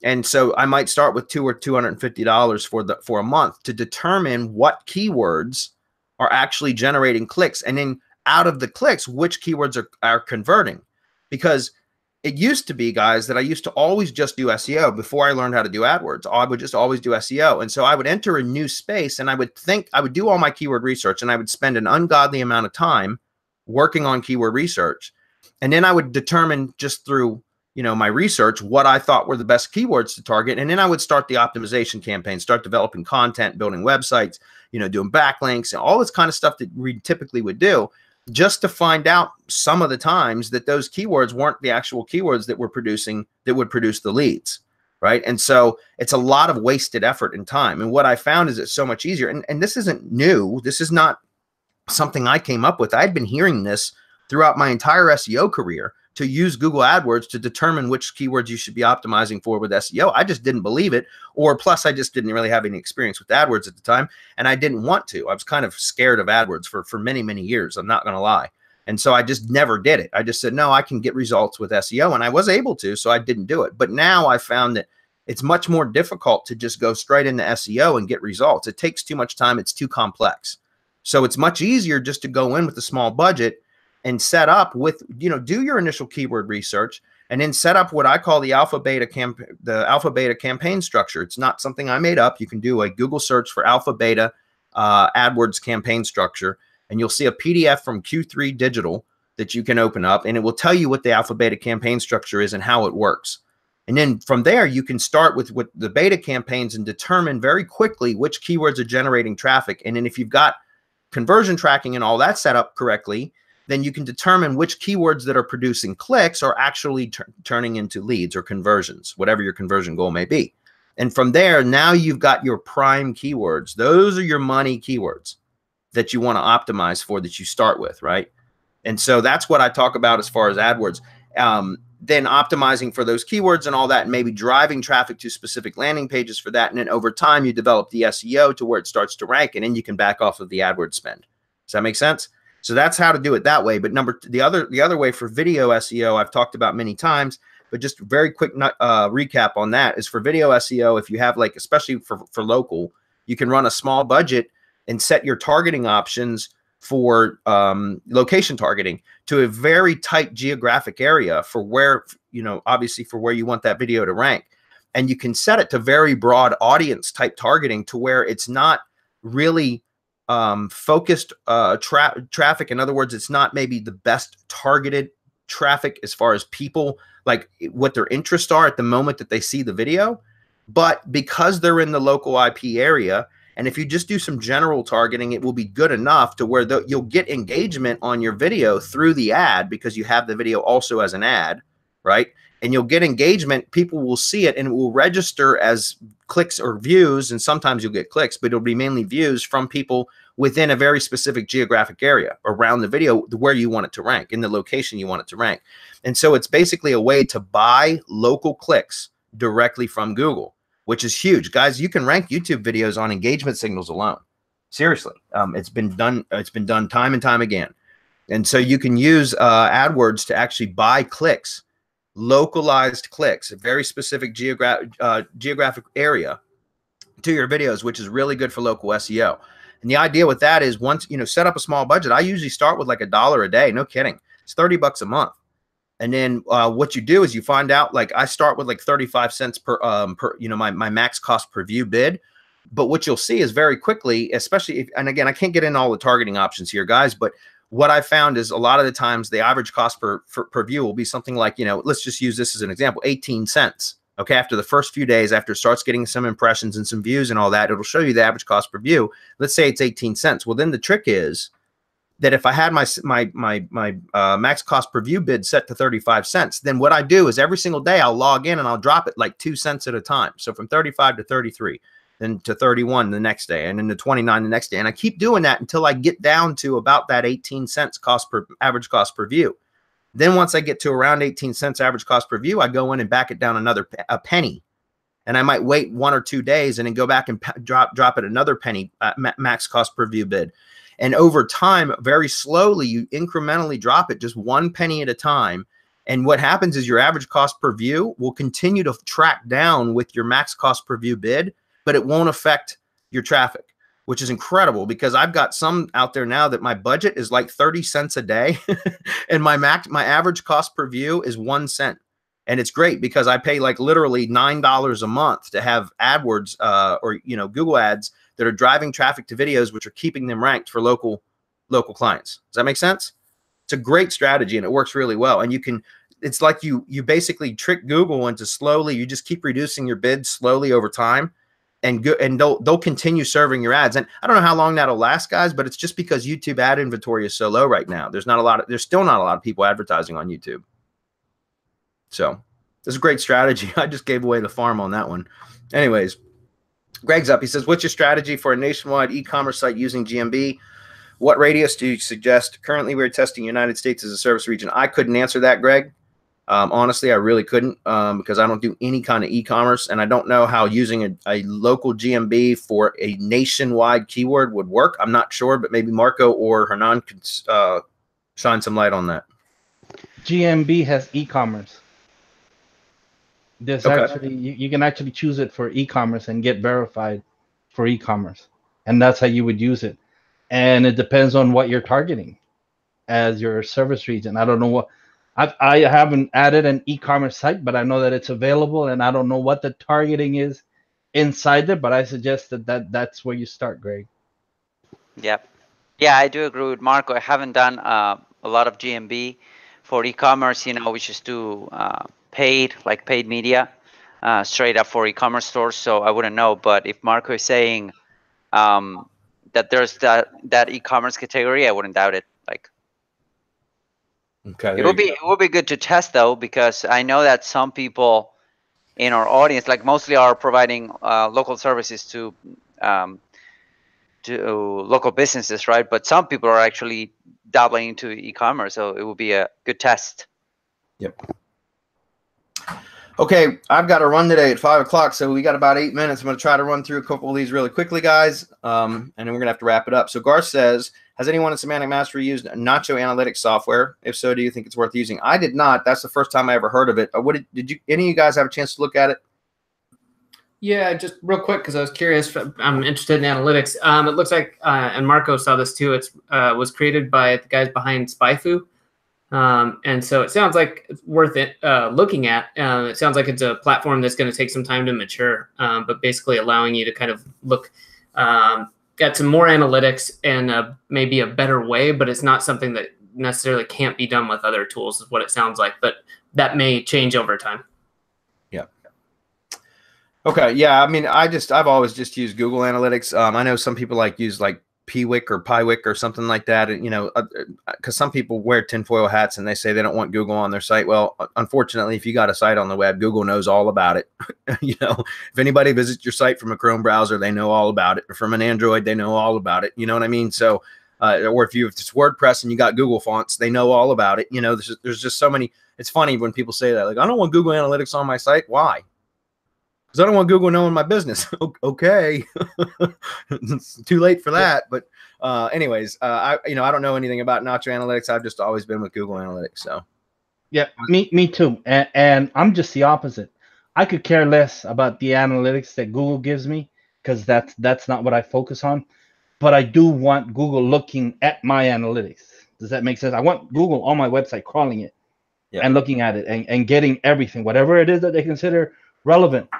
Speaker 1: And so I might start with $200 or $250 for a month to determine what keywords are actually generating clicks. And then out of the clicks, which keywords are converting. Because it used to be, guys, that I used to always just do SEO before I learned how to do AdWords. I would just always do SEO. And so I would enter a new space and I would do all my keyword research, and I would spend an ungodly amount of time working on keyword research. And then I would determine just through, my research, what I thought were the best keywords to target. And then I would start the optimization campaign, start developing content, building websites, doing backlinks and all this kind of stuff that we typically would do, just to find out some of the times that those keywords weren't the actual keywords that would produce the leads, right? And so it's a lot of wasted effort and time. And what I found is it's so much easier. And this isn't new. This is not something I came up with. I'd been hearing this throughout my entire SEO career, to use Google AdWords to determine which keywords you should be optimizing for with SEO. I just didn't believe it. Or plus, I just didn't really have any experience with AdWords at the time, and I didn't want to. I was kind of scared of AdWords for many, many years. I'm not going to lie. And so I just never did it. I just said, no, I can get results with SEO, and I was able to, so I didn't do it. But now I found that it's much more difficult to just go straight into SEO and get results. It takes too much time. It's too complex. So it's much easier just to go in with a small budget and set up with, do your initial keyword research, and then set up what I call the alpha beta campaign structure. It's not something I made up. You can do a Google search for alpha beta AdWords campaign structure, and you'll see a PDF from Q3 Digital that you can open up, and it will tell you what the alpha beta campaign structure is and how it works. And then from there, you can start with the beta campaigns and determine very quickly which keywords are generating traffic. And then if you've got conversion tracking and all that set up correctly, then you can determine which keywords that are producing clicks are actually turning into leads or conversions, whatever your conversion goal may be. And from there, now you've got your prime keywords. Those are your money keywords that you want to optimize for, that you start with, right? And so that's what I talk about as far as AdWords. Then optimizing for those keywords and all that, and maybe driving traffic to specific landing pages for that. And then over time, you develop the SEO to where it starts to rank, and then you can back off of the AdWords spend. Does that make sense? So that's how to do it that way. But the other way for video SEO, I've talked about many times, but just very quick recap on that is for video SEO. If you have, like, especially for local, you can run a small budget and set your targeting options for location targeting to a very tight geographic area for where, obviously for where you want that video to rank. And you can set it to very broad audience type targeting to where it's not really focused traffic. In other words, it's not maybe the best targeted traffic as far as people, like what their interests are at the moment that they see the video, but because they're in the local IP area, and if you just do some general targeting, it will be good enough to where you'll get engagement on your video through the ad, because you have the video also as an ad, right? And you'll get engagement. People will see it and it will register as clicks or views. And sometimes you'll get clicks, but it'll be mainly views from people within a very specific geographic area around the video where you want it to rank, in the location you want it to rank. And so it's basically a way to buy local clicks directly from Google, which is huge. Guys, you can rank YouTube videos on engagement signals alone. Seriously. It's been done time and time again. And so you can use AdWords to actually buy clicks, localized clicks, a very specific geographic area to your videos, which is really good for local SEO. And the idea with that is, once set up a small budget, I usually start with like $1 a day. No kidding. It's $30 a month. And then what you do is you find out, like, I start with like 35 cents per my max cost per view bid. But what you'll see is very quickly, especially if, and again, I can't get in all the targeting options here, guys, but what I found is a lot of the times the average cost per view will be something like, you know, let's just use this as an example, 18 cents. Okay, after the first few days, after it starts getting some impressions and some views and all that, it'll show you the average cost per view. Let's say it's 18 cents. Well, then the trick is that if I had my max cost per view bid set to 35 cents, then what I do is every single day I'll log in and I'll drop it like 2 cents at a time. So from 35 to 33, then to 31 the next day, and then to 29 the next day. And I keep doing that until I get down to about that 18 cents average cost per view. Then once I get to around 18 cents average cost per view, I go in and back it down a penny. And I might wait 1 or 2 days and then go back and drop it another penny max cost per view bid. And over time, very slowly, you incrementally drop it just 1 penny at a time. And what happens is your average cost per view will continue to track down with your max cost per view bid, but it won't affect your traffic, which is incredible, because I've got some out there now that my budget is like 30 cents a day and my average cost per view is 1 cent. And it's great because I pay like literally $9 a month to have AdWords or, you know, Google ads that are driving traffic to videos, which are keeping them ranked for local clients. Does that make sense? It's a great strategy and it works really well. And you can, it's like you basically trick Google into slowly, you just keep reducing your bids slowly over time, and they'll continue serving your ads. And I don't know how long that'll last, guys, but it's just because YouTube ad inventory is so low right now. There's still not a lot of people advertising on YouTube. So it's a great strategy. I just gave away the farm on that one. Anyways, Greg's up. He says, what's your strategy for a nationwide e-commerce site using GMB? What radius do you suggest? Currently, we're testing United States as a service region. I couldn't answer that, Greg. Honestly, I really couldn't because I don't do any kind of e-commerce, and I don't know how using a local GMB for a nationwide keyword would work. I'm not sure, but maybe Marco or Hernan could shine some light on that.
Speaker 5: GMB has e-commerce. There's actually you can actually choose it for e-commerce and get verified for e-commerce, and that's how you would use it. And it depends on what you're targeting as your service region. I don't know what I haven't added an e-commerce site, but I know that it's available, and I don't know what the targeting is inside there, but I suggest that's where you start, Greg.
Speaker 4: Yep. Yeah, I do agree with Marco. I haven't done a lot of GMB for e-commerce. You know, we just do paid media straight up for e-commerce stores. So I wouldn't know. But if Marco is saying that there's that e-commerce category, I wouldn't doubt it. Like,
Speaker 1: okay,
Speaker 4: it would be good to test though, because I know that some people in our audience, like mostly, are providing local services to local businesses, right? But some people are actually dabbling into e-commerce, so it will be a good test.
Speaker 1: Yep. Okay, I've got to run today at 5 o'clock, so we got about 8 minutes. I'm going to try to run through a couple of these really quickly, guys, and then we're going to have to wrap it up. So Garth says, has anyone in Semantic Mastery used Nacho Analytics software? If so, do you think it's worth using? I did not. That's the first time I ever heard of it. Did you? Any of you guys have a chance to look at it?
Speaker 2: Yeah, just real quick, because I was curious. I'm interested in analytics. It looks like, and Marco saw this too, it was created by the guys behind SpyFu. And so it sounds like it's worth it looking at. It sounds like it's a platform that's going to take some time to mature, but basically allowing you to kind of look at some more analytics and maybe a better way, but it's not something that necessarily can't be done with other tools is what it sounds like, but that may change over time.
Speaker 1: Yeah. Okay. Yeah. I mean, I've always just used Google Analytics. I know some people use Piwik or Piwik or something like that, you know, because some people wear tinfoil hats and they say they don't want Google on their site. Well, unfortunately, if you got a site on the web, Google knows all about it. You know, if anybody visits your site from a Chrome browser, they know all about it. Or from an Android, they know all about it. You know what I mean? So, or if it's WordPress and you got Google fonts, they know all about it. You know, there's just so many. It's funny when people say that, like, I don't want Google Analytics on my site. Why? Because I don't want Google knowing my business. Okay, it's too late for that. But anyways, I don't know anything about Nacho Analytics. I've just always been with Google Analytics. So
Speaker 5: yeah, me too. And I'm just the opposite. I could care less about the analytics that Google gives me, because that's not what I focus on. But I do want Google looking at my analytics. Does that make sense? I want Google on my website crawling it and looking at it and getting everything, whatever it is that they consider relevant.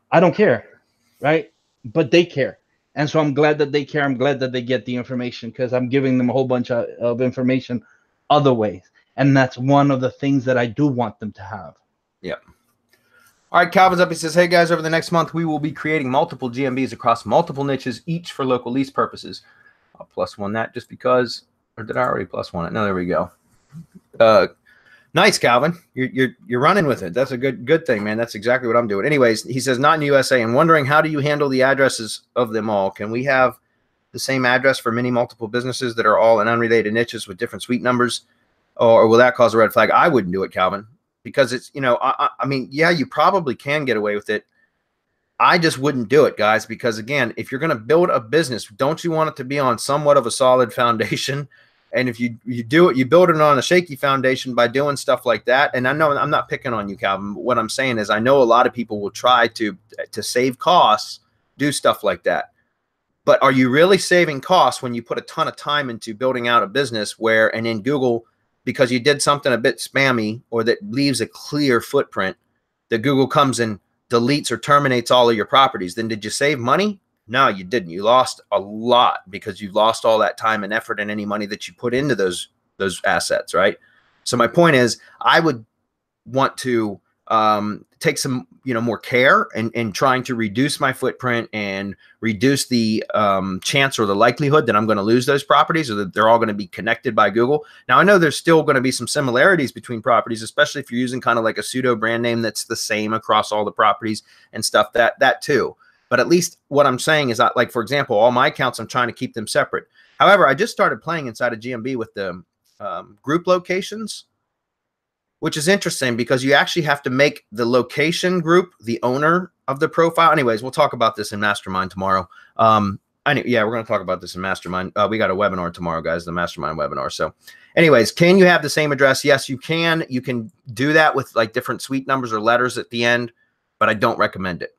Speaker 5: I don't care, right? But they care. And so I'm glad that they care. I'm glad that they get the information, because I'm giving them a whole bunch of information other ways. And that's one of the things that I do want them to have.
Speaker 1: Yep. All right, Calvin's up. He says, hey, guys, over the next month, we will be creating multiple GMBs across multiple niches, each for local lease purposes. I'll plus one that just because, or did I already plus one it? No, there we go. Nice, Calvin. You're running with it. That's a good thing, man. That's exactly what I'm doing. Anyways, he says, not in the USA, and wondering, how do you handle the addresses of them all? Can we have the same address for many multiple businesses that are all in unrelated niches with different suite numbers? Or will that cause a red flag? I wouldn't do it, Calvin, because it's, you know, I mean, yeah, you probably can get away with it. I just wouldn't do it, guys, because again, if you're going to build a business, don't you want it to be on somewhat of a solid foundation? And if you do it, you build it on a shaky foundation by doing stuff like that. And I know I'm not picking on you, Calvin. What I'm saying is I know a lot of people will try to save costs, do stuff like that. But are you really saving costs when you put a ton of time into building out a business where, and in Google, because you did something a bit spammy or that leaves a clear footprint, that Google comes and deletes or terminates all of your properties? Then did you save money? No, you didn't. You lost a lot because you lost all that time and effort and any money that you put into those assets, right? So my point is, I would want to take some, you know, more care in trying to reduce my footprint and reduce the chance or the likelihood that I'm going to lose those properties, or that they're all going to be connected by Google. Now, I know there's still going to be some similarities between properties, especially if you're using kind of like a pseudo brand name that's the same across all the properties and stuff, that too. But at least what I'm saying is that, like, for example, all my accounts, I'm trying to keep them separate. However, I just started playing inside of GMB with the group locations, which is interesting because you actually have to make the location group the owner of the profile. Anyways, we'll talk about this in Mastermind tomorrow. Yeah, we're going to talk about this in Mastermind. We got a webinar tomorrow, guys, the Mastermind webinar. So anyways, can you have the same address? Yes, you can. You can do that with like different suite numbers or letters at the end, but I don't recommend it.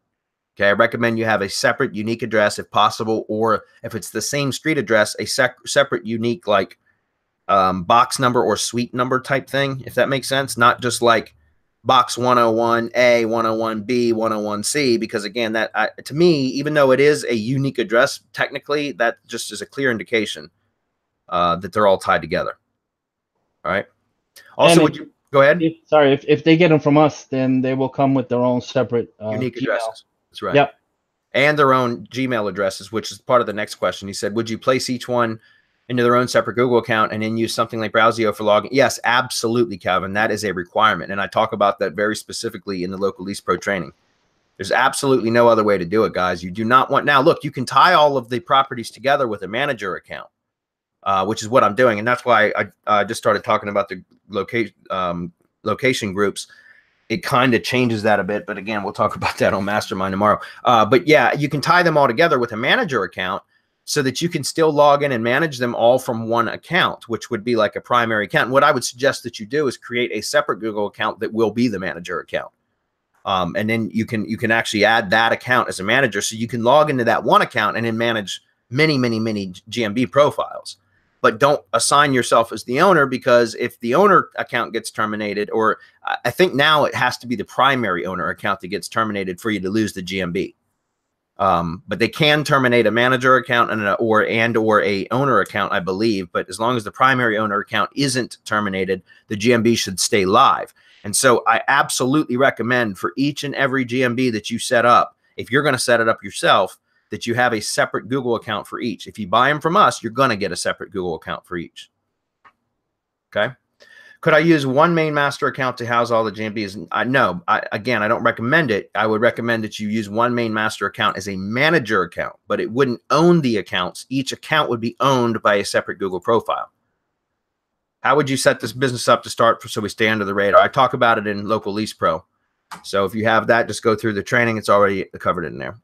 Speaker 1: Okay, I recommend you have a separate, unique address if possible, or if it's the same street address, a separate, unique, like box number or suite number type thing, if that makes sense. Not just like box 101A, 101B, 101C, because again, that to me, even though it is a unique address, technically, that just is a clear indication that they're all tied together. All right. Also, would you go ahead?
Speaker 5: If they get them from us, then they will come with their own separate
Speaker 1: unique
Speaker 5: Gmail
Speaker 1: addresses. That's right.
Speaker 5: Yep.
Speaker 1: And their own Gmail addresses, which is part of the next question. He said, would you place each one into their own separate Google account and then use something like Browseo for logging? Yes, absolutely, Calvin. That is a requirement. And I talk about that very specifically in the local Lease Pro training. There's absolutely no other way to do it, guys. You do not want, now look, you can tie all of the properties together with a manager account, which is what I'm doing. And that's why I just started talking about the location groups. It kind of changes that a bit, but again, we'll talk about that on Mastermind tomorrow. But yeah, you can tie them all together with a manager account so that you can still log in and manage them all from one account, which would be like a primary account. And what I would suggest that you do is create a separate Google account that will be the manager account. And then you can actually add that account as a manager, so you can log into that one account and then manage many GMB profiles. But don't assign yourself as the owner, because if the owner account gets terminated, or I think now it has to be the primary owner account that gets terminated for you to lose the GMB. But they can terminate a manager account and or a owner account, I believe. But as long as the primary owner account isn't terminated, the GMB should stay live. And so I absolutely recommend for each and every GMB that you set up, if you're going to set it up yourself, that you have a separate Google account for each. If you buy them from us, you're going to get a separate Google account for each. Okay. Could I use one main master account to house all the GMBs? No, again, I don't recommend it. I would recommend that you use one main master account as a manager account, but it wouldn't own the accounts. Each account would be owned by a separate Google profile. How would you set this business up to start so we stay under the radar? I talk about it in local Lease Pro. So if you have that, just go through the training. It's already covered in there.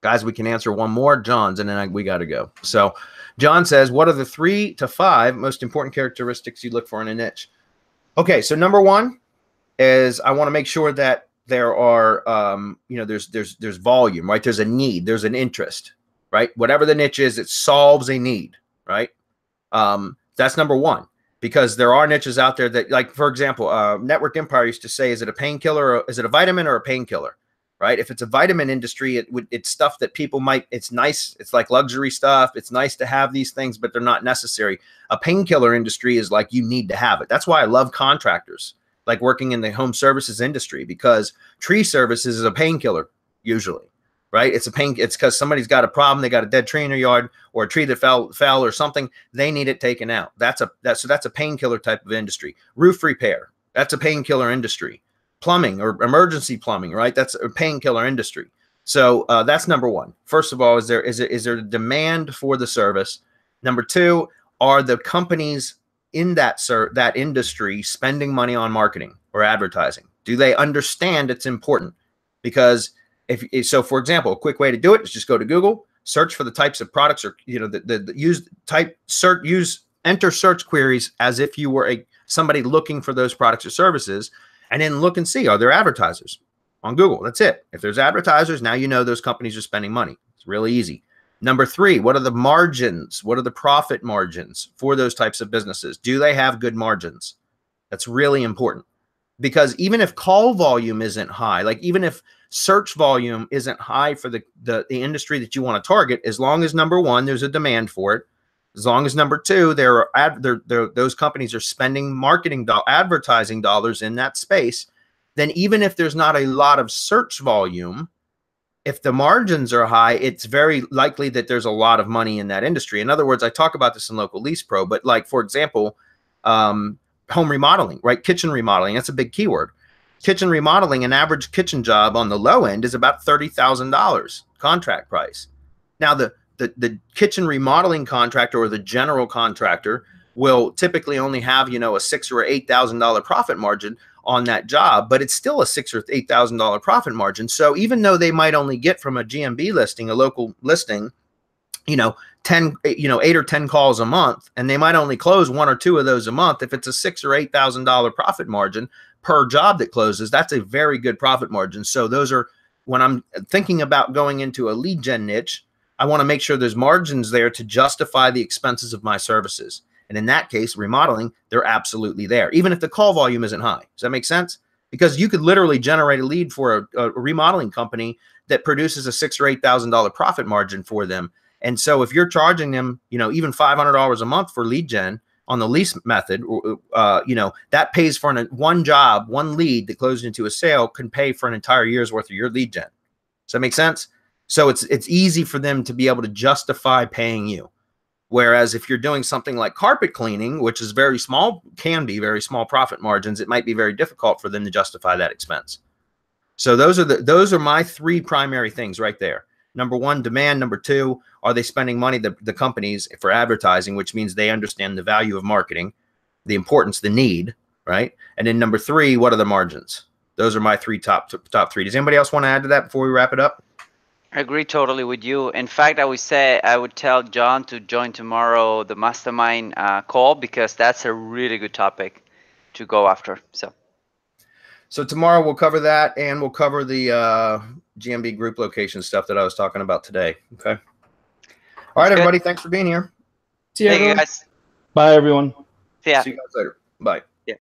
Speaker 1: Guys, we can answer one more, John's, and then we got to go. So John says, what are the 3 to 5 most important characteristics you look for in a niche? Okay, so number one is I want to make sure that there are, there's volume, right? There's a need, there's an interest, right? Whatever the niche is, it solves a need, right? That's number one, because there are niches out there that, like, for example, Network Empire used to say, is it a painkiller, or is it a vitamin or a painkiller? right? If it's a vitamin industry, it's stuff that people might, it's nice. It's like luxury stuff. It's nice to have these things, but they're not necessary. A painkiller industry is like, you need to have it. That's why I love contractors, like working in the home services industry, because tree services is a painkiller usually, right? It's because somebody's got a problem. They got a dead tree in their yard, or a tree that fell or something. They need it taken out. That's a painkiller type of industry. Roof repair, that's a painkiller industry. Plumbing or emergency plumbing, right? That's a painkiller industry. So that's number one. First of all, is there a demand for the service? Number two, are the companies in that industry spending money on marketing or advertising? Do they understand it's important? Because so for example, a quick way to do it is just go to Google, search for the types of products, or enter search queries as if you were somebody looking for those products or services. And then look and see, are there advertisers on Google? That's it. If there's advertisers, now you know those companies are spending money. It's really easy. Number three, what are the margins? What are the profit margins for those types of businesses? Do they have good margins? That's really important, because even if call volume isn't high, like even if search volume isn't high for the industry that you want to target, as long as number one, there's a demand for it. As long as number two, those companies are spending advertising dollars in that space, then even if there's not a lot of search volume, if the margins are high, it's very likely that there's a lot of money in that industry. In other words, I talk about this in local Lease Pro, but like, for example, home remodeling, right? Kitchen remodeling, that's a big keyword. Kitchen remodeling, an average kitchen job on the low end is about $30,000 contract price. Now, the kitchen remodeling contractor or the general contractor will typically only have, a $6,000 or $8,000 profit margin on that job, but it's still a $6,000 or $8,000 profit margin. So even though they might only get from a GMB listing, a local listing, 8 or 10 calls a month, and they might only close 1 or 2 of those a month. If it's a $6,000 or $8,000 profit margin per job that closes, that's a very good profit margin. So those are, when I'm thinking about going into a lead gen niche, I want to make sure there's margins there to justify the expenses of my services. And in that case, remodeling, they're absolutely there, even if the call volume isn't high. Does that make sense? Because you could literally generate a lead for a remodeling company that produces a $6,000 or $8,000 profit margin for them. And so if you're charging them, even $500 a month for lead gen on the lease method, that pays for one lead that closes into a sale can pay for an entire year's worth of your lead gen. Does that make sense? So it's easy for them to be able to justify paying you. Whereas if you're doing something like carpet cleaning, which is can be very small profit margins, it might be very difficult for them to justify that expense. So those are my 3 primary things right there. Number one, demand. Number two, are they spending money, the companies, for advertising, which means they understand the value of marketing, the importance, the need, right? And then number 3, what are the margins? Those are my top 3. Does anybody else want to add to that before we wrap it up?
Speaker 4: I agree totally with you. In fact, I would tell John to join tomorrow the mastermind call, because that's a really good topic to go after. So
Speaker 1: tomorrow we'll cover that, and we'll cover the GMB group location stuff that I was talking about today. Okay. All right, everybody. Thanks for being here.
Speaker 2: See you,
Speaker 4: guys.
Speaker 5: Bye, everyone.
Speaker 4: See ya.
Speaker 1: See you guys later. Bye.